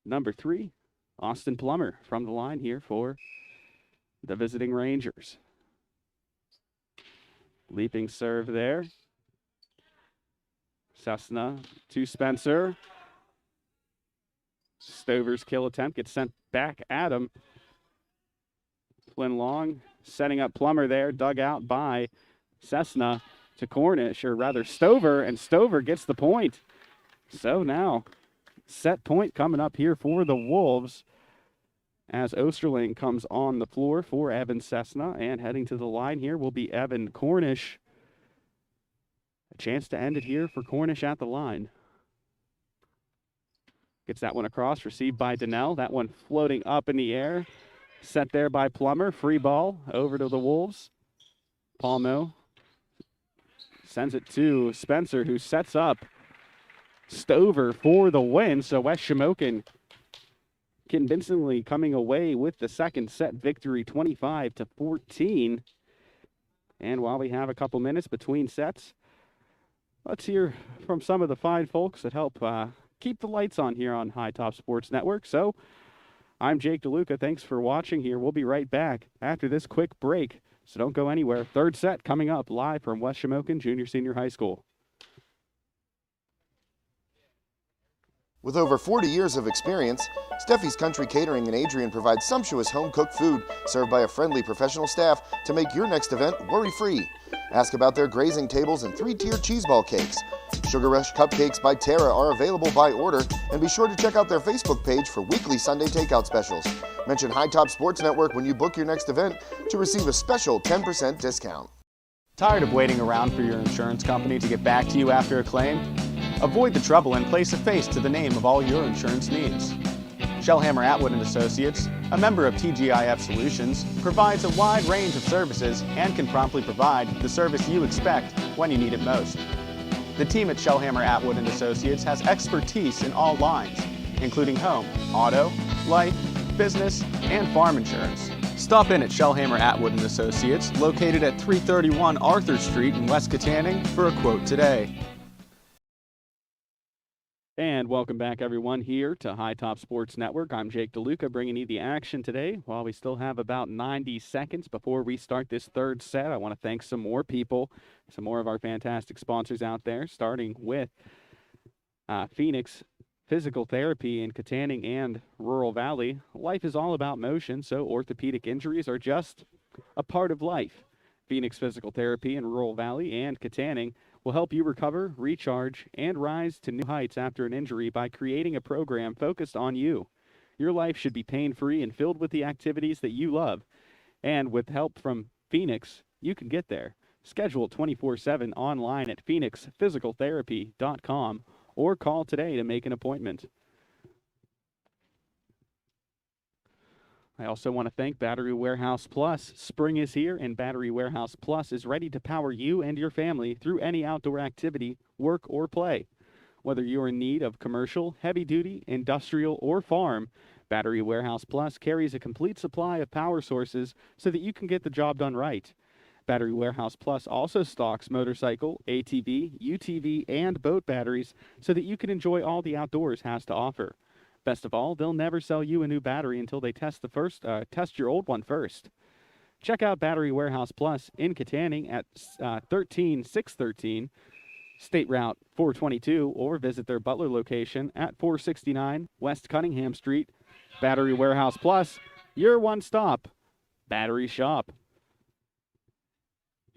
number 3, Austin Plummer from the line here for the visiting Rangers. Leaping serve there. Cessna to Spencer. Stover's kill attempt gets sent back at him. Flynn Long setting up Plummer there, dug out by Cessna to Cornish, or rather Stover, and Stover gets the point. So now, set point coming up here for the Wolves as Osterling comes on the floor for Evan Cessna, and heading to the line here will be Evan Cornish. A chance to end it here for Cornish at the line. Gets that one across, received by Donnell. That one floating up in the air. Set there by Plummer. Free ball over to the Wolves. Palmo sends it to Spencer, who sets up Stover for the win. So West Shamokin convincingly coming away with the second set victory, 25-14. And while we have a couple minutes between sets, let's hear from some of the fine folks that help keep the lights on here on High Top Sports Network. So I'm Jake DeLuca. Thanks for watching here. We'll be right back after this quick break. So don't go anywhere. Third set coming up live from West Shamokin Junior Senior High School. With over 40 years of experience, Steffi's Country Catering in Adrian provides sumptuous home-cooked food served by a friendly professional staff to make your next event worry-free. Ask about their grazing tables and 3-tier cheese ball cakes. Sugar Rush Cupcakes by Tara are available by order, and be sure to check out their Facebook page for weekly Sunday takeout specials. Mention High Top Sports Network when you book your next event to receive a special 10% discount. Tired of waiting around for your insurance company to get back to you after a claim? Avoid the trouble and place a face to the name of all your insurance needs. Shellhammer Atwood & Associates, a member of TGIF Solutions, provides a wide range of services and can promptly provide the service you expect when you need it most. The team at Shellhammer Atwood & Associates has expertise in all lines, including home, auto, life, business, and farm insurance. Stop in at Shellhammer Atwood & Associates, located at 331 Arthur Street in West Katanning, for a quote today. And welcome back, everyone, here to High Top Sports Network. I'm Jake DeLuca, bringing you the action today. While we still have about 90 seconds before we start this third set, I want to thank some more people, some more of our fantastic sponsors out there, starting with Phoenix Physical Therapy in Katanning and Rural Valley. Life is all about motion, so orthopedic injuries are just a part of life. Phoenix Physical Therapy in Rural Valley and Katanning will help you recover, recharge, and rise to new heights after an injury by creating a program focused on you. Your life should be pain-free and filled with the activities that you love. And with help from Phoenix, you can get there. Schedule 24/7 online at phoenixphysicaltherapy.com or call today to make an appointment. I also want to thank Battery Warehouse Plus. Spring is here, and Battery Warehouse Plus is ready to power you and your family through any outdoor activity, work, or play. Whether you're in need of commercial, heavy-duty, industrial, or farm, Battery Warehouse Plus carries a complete supply of power sources so that you can get the job done right. Battery Warehouse Plus also stocks motorcycle, ATV, UTV, and boat batteries so that you can enjoy all the outdoors has to offer. Best of all, they'll never sell you a new battery until they test your old one first. Check out Battery Warehouse Plus in Katanning at 13613 State Route 422, or visit their Butler location at 469 West Cunningham Street. Battery Warehouse Plus, your one-stop battery shop.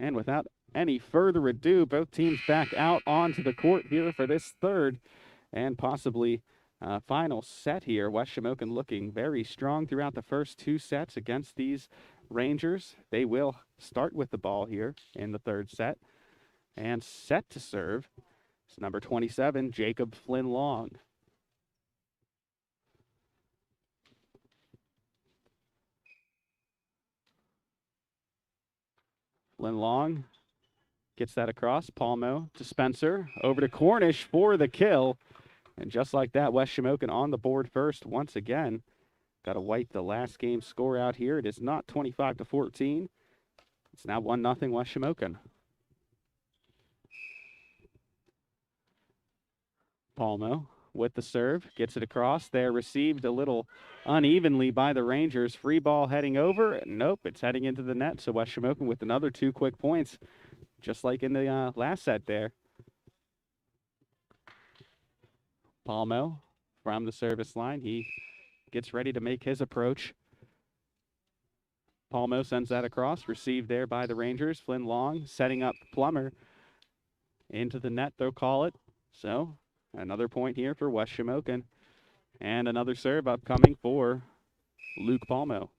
And without any further ado, both teams back out onto the court here for this third and possibly final set here. West Shamokin looking very strong throughout the first two sets against these Rangers. They will start with the ball here in the third set. And set to serve is number 27, Jacob Flynn Long. Flynn Long gets that across. Palmo to Spencer. Over to Cornish for the kill. And just like that, West Shamokin on the board first once again. Got to wipe the last game score out here. It is not 25-14. It's now 1-0 West Shamokin. Palmo with the serve. Gets it across. There, received a little unevenly by the Rangers. Free ball heading over. Nope, it's heading into the net. So West Shamokin with another 2 quick points, just like in the last set there. Palmo from the service line. He gets ready to make his approach. Palmo sends that across. Received there by the Rangers. Flynn Long setting up Plummer into the net, they'll call it. So another point here for West Shamokin. And another serve upcoming for Luke Palmo.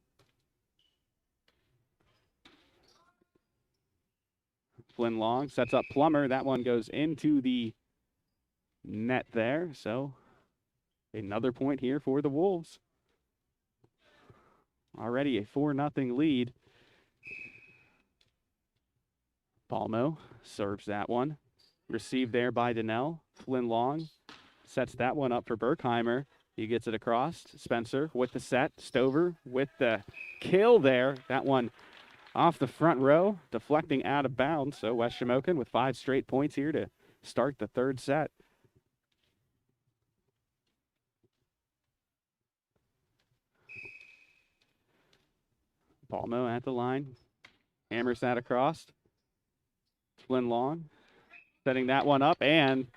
Flynn Long sets up Plummer. That one goes into the net there. So another point here for the Wolves. Already a 4-0 lead. Palmo serves that one. Received there by Donnell. Flynn Long sets that one up for Berkheimer. He gets it across. Spencer with the set. Stover with the kill there. That one off the front row, deflecting out of bounds. So West Shamokin with 5 straight points here to start the third set. Palmo at the line. Hammers that across. Flynn Long setting that one up, and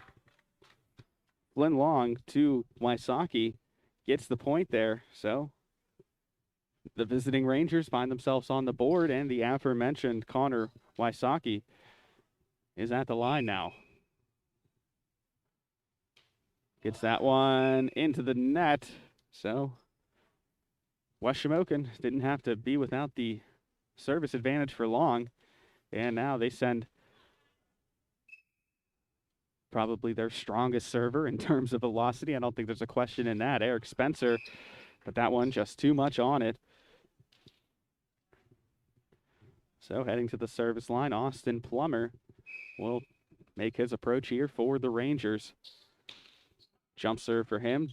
Flynn Long to Wysocki gets the point there. So the visiting Rangers find themselves on the board, and the aforementioned Connor Wysocki is at the line now. Gets that one into the net. So West Shamokin didn't have to be without the service advantage for long. And now they send probably their strongest server in terms of velocity. I don't think there's a question in that. Eric Spencer, but that one just too much on it. So heading to the service line, Austin Plummer will make his approach here for the Rangers. Jump serve for him.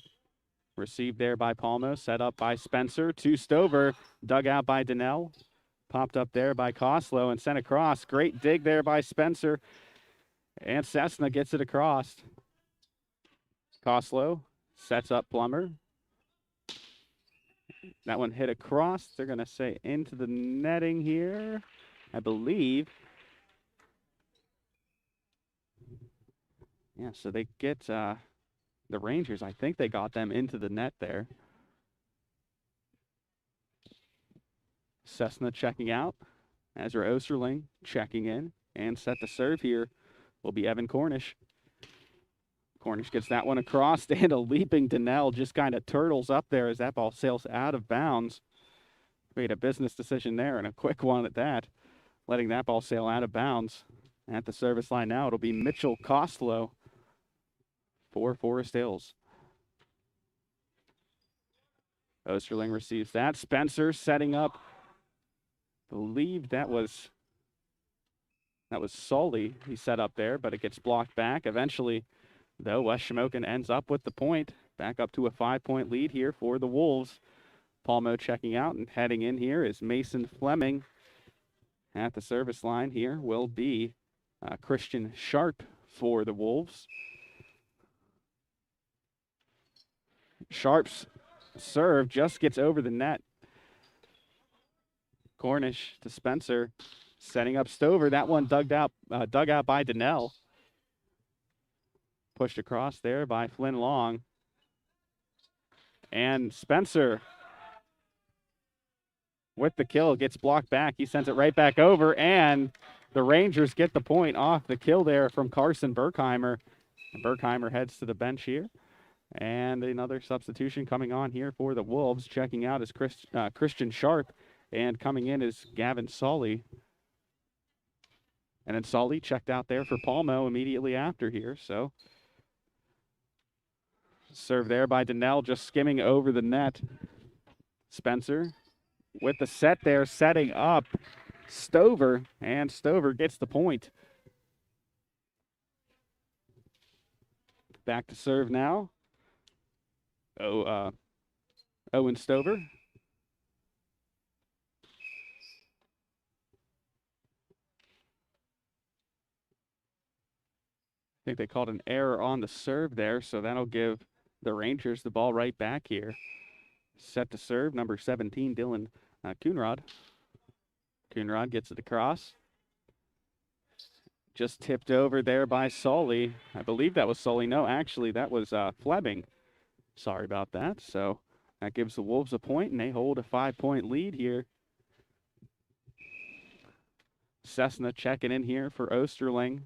Received there by Palmo, set up by Spencer to Stover, dug out by Donnell, popped up there by Koslow and sent across. Great dig there by Spencer, and Cessna gets it across. Koslow sets up Plummer. That one hit across. They're going to say into the netting here, I believe. Yeah, so they get the Rangers, I think they got them into the net there. Cessna checking out. Ezra Osterling checking in. And set to serve here will be Evan Cornish. Cornish gets that one across, and a leaping Donnell just kind of turtles up there as that ball sails out of bounds. Made a business decision there, and a quick one at that, letting that ball sail out of bounds. At the service line now, it'll be Mitchell Koslow for Forest Hills. Osterling receives that. Spencer setting up. Believe that was Sully he set up there, but it gets blocked back. Eventually, though, West Shamokin ends up with the point. Back up to a 5-point lead here for the Wolves. Palmo checking out, and heading in here is Mason Fleming. At the service line here will be Christian Sharp for the Wolves. Sharp's serve just gets over the net. Cornish to Spencer, setting up Stover. That one dug out by Donnell. Pushed across there by Flynn Long. And Spencer with the kill gets blocked back. He sends it right back over, and the Rangers get the point off the kill there from Carson Berkheimer. And Berkheimer heads to the bench here. And another substitution coming on here for the Wolves. Checking out is Christian Sharp, and coming in is Gavin Sully. And then Sully checked out there for Palmo immediately after here. So serve there by Donnell, just skimming over the net. Spencer with the set there, setting up Stover, and Stover gets the point. Back to serve now. Owen Stover. I think they called an error on the serve there, so that'll give the Rangers the ball right back here. Set to serve, number 17, Dylan Coonrod. Coonrod gets it across. Just tipped over there by Sully. I believe that was Sully. No, actually, that was Fleming. Sorry about that. So that gives the Wolves a point, and they hold a 5-point lead here. Cessna checking in here for Osterling.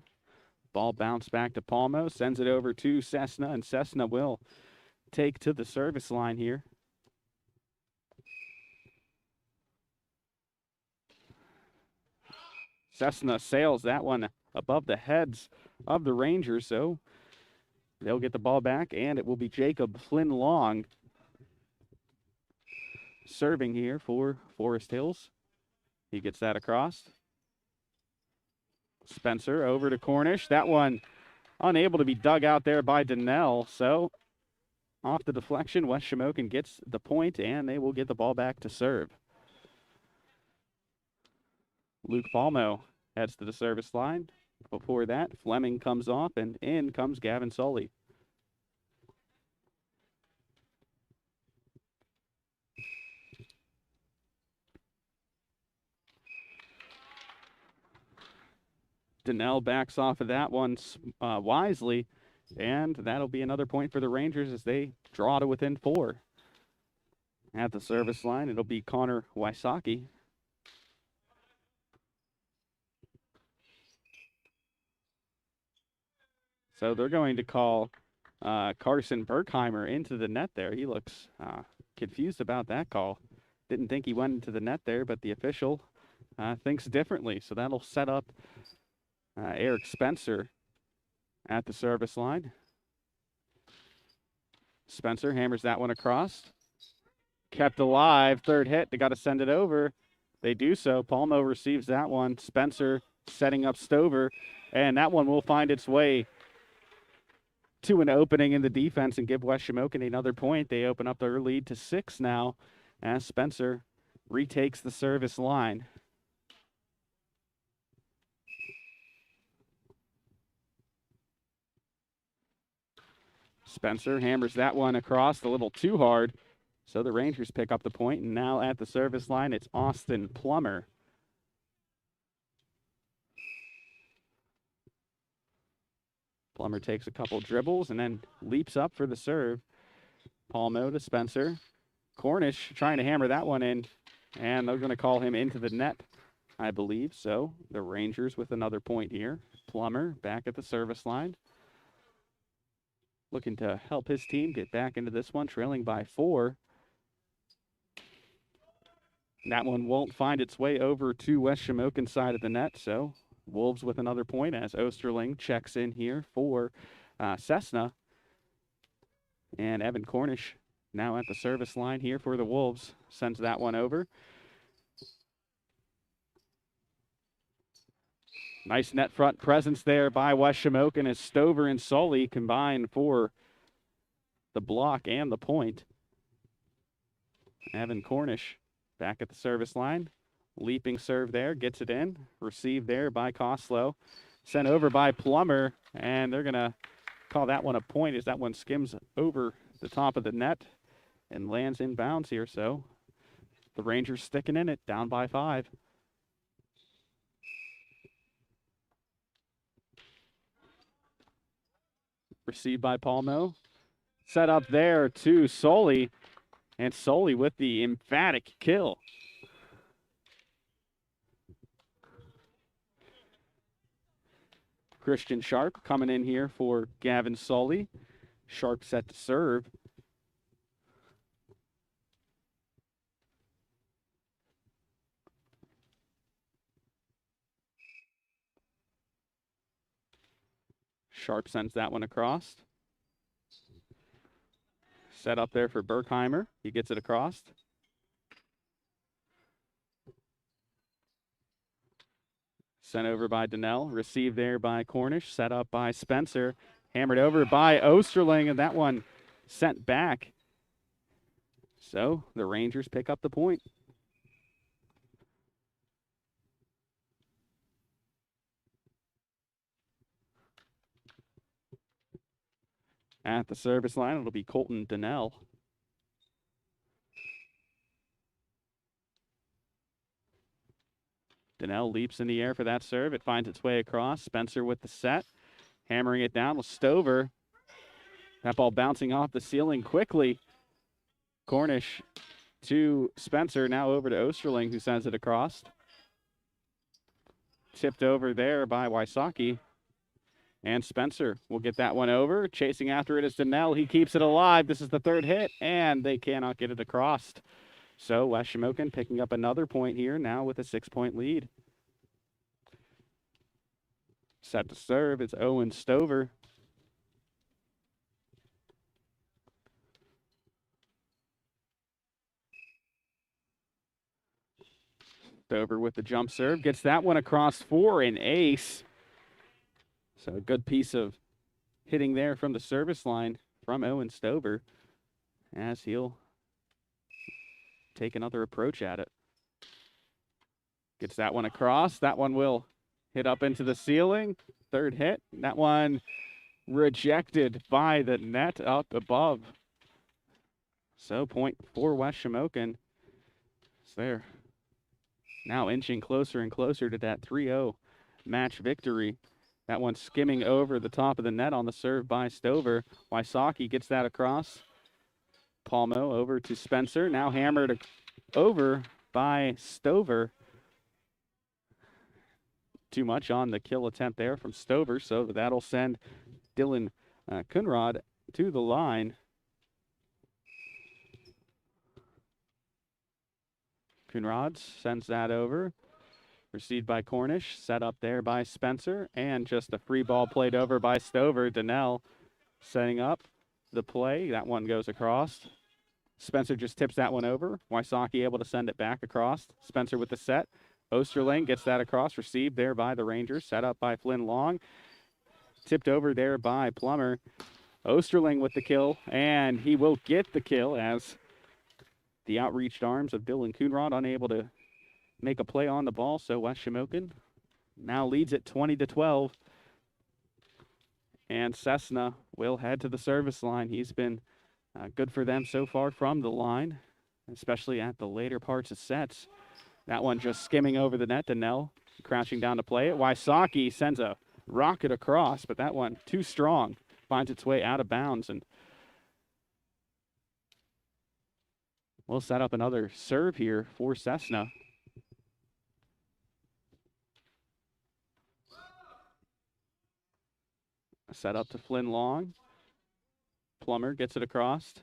Ball bounced back to Palmo, sends it over to Cessna, and Cessna will take to the service line here. Cessna sails that one above the heads of the Rangers, so they'll get the ball back, and it will be Jacob Flynn Long serving here for Forest Hills. He gets that across. Spencer over to Cornish. That one unable to be dug out there by Donnell. So off the deflection, West Shamokin gets the point, and they will get the ball back to serve. Luke Palmo heads to the service line. Before that, Fleming comes off, and in comes Gavin Sully. Donnell backs off of that one wisely, and that'll be another point for the Rangers as they draw to within 4. At the service line, it'll be Connor Wysocki. So they're going to call Carson Berkheimer into the net there. He looks confused about that call. Didn't think he went into the net there, but the official thinks differently. So that'll set up Eric Spencer at the service line. Spencer hammers that one across. Kept alive, third hit. They got to send it over. They do so. Palmo receives that one. Spencer setting up Stover, and that one will find its way to an opening in the defense and give West Shamokin another point. They open up their lead to 6 now as Spencer retakes the service line. Spencer hammers that one across a little too hard. So the Rangers pick up the point, and now at the service line, it's Austin Plummer. Plummer takes a couple dribbles and then leaps up for the serve. Palmo to Spencer. Cornish trying to hammer that one in, and they're going to call him into the net, I believe. So the Rangers with another point here. Plummer back at the service line, looking to help his team get back into this one, trailing by 4. That one won't find its way over to West Shamokin side of the net, so Wolves with another point as Osterling checks in here for Cessna. And Evan Cornish now at the service line here for the Wolves. Sends that one over. Nice net front presence there by West Shamokin as Stover and Sully combine for the block and the point. Evan Cornish back at the service line. Leaping serve there, gets it in. Received there by Koslow. Sent over by Plummer, and they're going to call that one a point as that one skims over the top of the net and lands in bounds here. So the Rangers sticking in it, down by 5. Received by Palmo. Set up there to Sully, and Sully with the emphatic kill. Christian Sharp coming in here for Gavin Sully. Sharp set to serve. Sharp sends that one across. Set up there for Berkheimer. He gets it across. Sent over by Donnell. Received there by Cornish. Set up by Spencer. Hammered over by Osterling, and that one sent back. So the Rangers pick up the point. At the service line, it'll be Colton Donnell. Donnell leaps in the air for that serve. It finds its way across. Spencer with the set. Hammering it down with Stover. That ball bouncing off the ceiling quickly. Cornish to Spencer. Now over to Osterling, who sends it across. Tipped over there by Wysocki. And Spencer will get that one over. Chasing after it is Donnell. He keeps it alive. This is the third hit, and they cannot get it across. So West Shamokin picking up another point here now with a 6-point lead. Set to serve, it's Owen Stover. Stover with the jump serve, gets that one across for an ace. So a good piece of hitting there from the service line from Owen Stover as he'll take another approach at it. Gets that one across. That one will hit up into the ceiling. Third hit. That one rejected by the net up above. So point for West Shamokin. So they're now inching closer and closer to that 3-0 match victory. That one skimming over the top of the net on the serve by Stover. Wysocki gets that across. Palmo over to Spencer. Now hammered over by Stover. Too much on the kill attempt there from Stover, so that'll send Dylan Kunrad to the line. Kunrad sends that over. Received by Cornish, set up there by Spencer, and just a free ball played over by Stover. Donnell setting up the play. That one goes across. Spencer just tips that one over. Wysocki able to send it back across. Spencer with the set. Osterling gets that across, received there by the Rangers, set up by Flynn Long. Tipped over there by Plummer. Osterling with the kill, and he will get the kill as the outreached arms of Dylan Kunrad unable to make a play on the ball. So West Shamokin now leads it 20-12. And Cessna will head to the service line. He's been good for them so far from the line, especially at the later parts of sets. That one just skimming over the net. Donnell crouching down to play it. Wysocki sends a rocket across, but that one too strong. Finds its way out of bounds, and we'll set up another serve here for Cessna. Set up to Flynn Long. Plummer gets it across.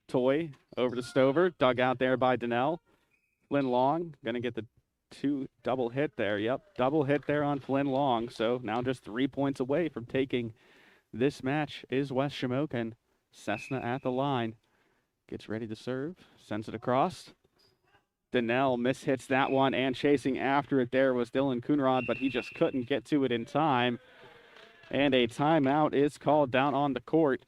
Toy over to Stover. Dug out there by Donnell. Flynn Long going to get the double hit there. Yep, double hit there on Flynn Long. So now just 3 points away from taking this match is West Shamokin. Cessna at the line. Gets ready to serve. Sends it across. Donnell mishits that one, and chasing after it there was Dylan Kunrad, but he just couldn't get to it in time. And a timeout is called down on the court.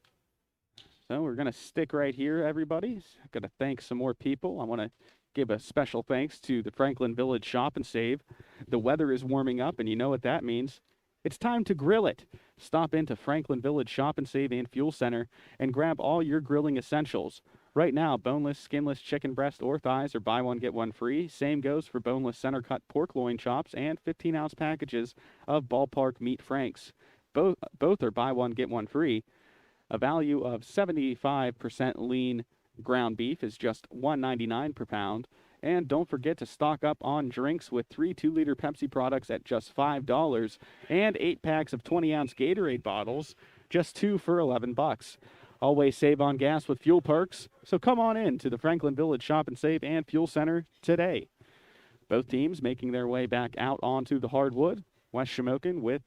So we're going to stick right here, everybody. Going to thank some more people. I want to give a special thanks to the Franklin Village Shop and Save. The weather is warming up, and you know what that means. It's time to grill it. Stop into Franklin Village Shop and Save and Fuel Center and grab all your grilling essentials. Right now, boneless, skinless chicken breast or thighs are buy one, get one free. Same goes for boneless center-cut pork loin chops and 15-ounce packages of Ballpark Meat Franks. Both are buy one, get one free. A value of 75% lean ground beef is just $1.99 per pound. And don't forget to stock up on drinks with 3 2-liter Pepsi products at just $5 and 8 packs of 20-ounce Gatorade bottles, just 2 for $11. Always save on gas with fuel perks, so come on in to the Franklin Village Shop and Save and Fuel Center today. Both teams making their way back out onto the hardwood. West Shamokin with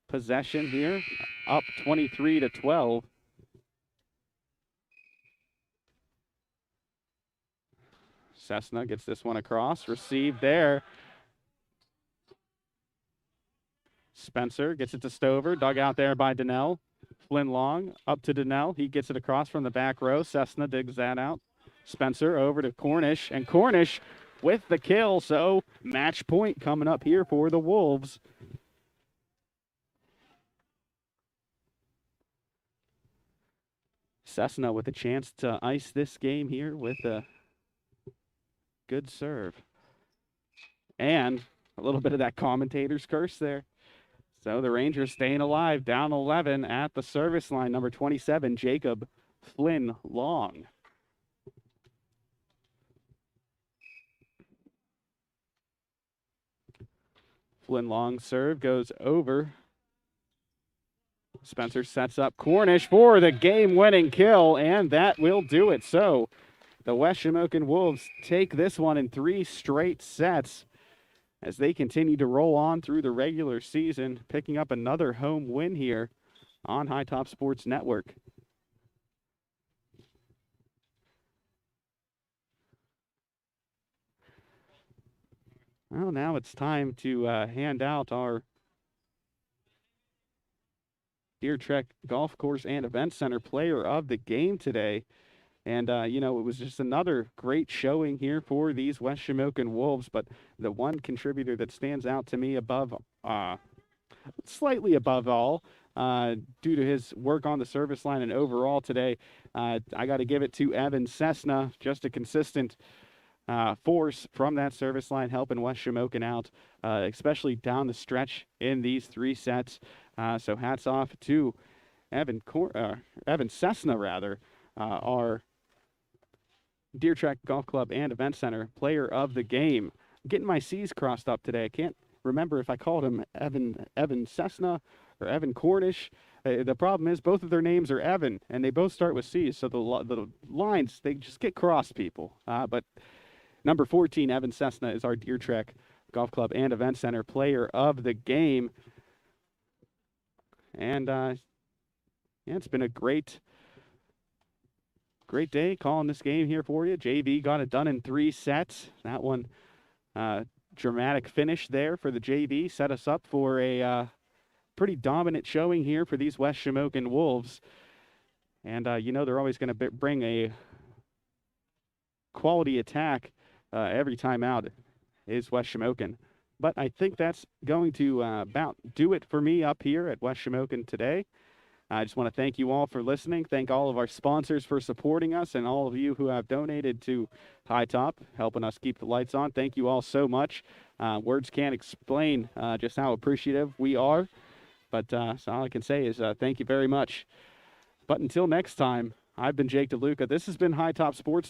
possession here, up 23-12. Cessna gets this one across, received there. Spencer gets it to Stover, dug out there by Donnell. Flynn Long up to Donnell. He gets it across from the back row. Cessna digs that out. Spencer over to Cornish, and Cornish with the kill. So match point coming up here for the Wolves. Cessna with a chance to ice this game here with a good serve. And a little bit of that commentator's curse there. So the Rangers staying alive, down 11 at the service line, number 27, Jacob Flynn Long. Flynn Long's serve goes over. Spencer sets up Cornish for the game-winning kill, and that will do it. So the West Shamokin Wolves take this one in 3 straight sets as they continue to roll on through the regular season, picking up another home win here on High Top Sports Network. Well, now it's time to hand out our Deer Trek Golf Course and Event Center player of the game today. And, it was just another great showing here for these West Shamokin Wolves. But the one contributor that stands out to me slightly above all, due to his work on the service line and overall today, I got to give it to Evan Cessna, just a consistent force from that service line, helping West Shamokin out, especially down the stretch in these 3 sets. So hats off to Evan Cessna, our Deer Trek Golf Club and Event Center player of the game. I'm getting my C's crossed up today. I can't remember if I called him Evan Cessna or Evan Cornish. The problem is both of their names are Evan, and they both start with C's, so the lines, they just get crossed, people. But number 14, Evan Cessna, is our Deer Trek Golf Club and Event Center player of the game. And it's been a great day calling this game here for you. JV got it done in 3 sets. That one, dramatic finish there for the JV, set us up for a pretty dominant showing here for these West Shamokin Wolves. And, they're always going to bring a quality attack every time out is West Shamokin. But I think that's going to about do it for me up here at West Shamokin today. I just want to thank you all for listening. Thank all of our sponsors for supporting us and all of you who have donated to High Top, helping us keep the lights on. Thank you all so much. Words can't explain just how appreciative we are. But so all I can say is thank you very much. But until next time, I've been Jake DeLuca. This has been High Top Sports Network.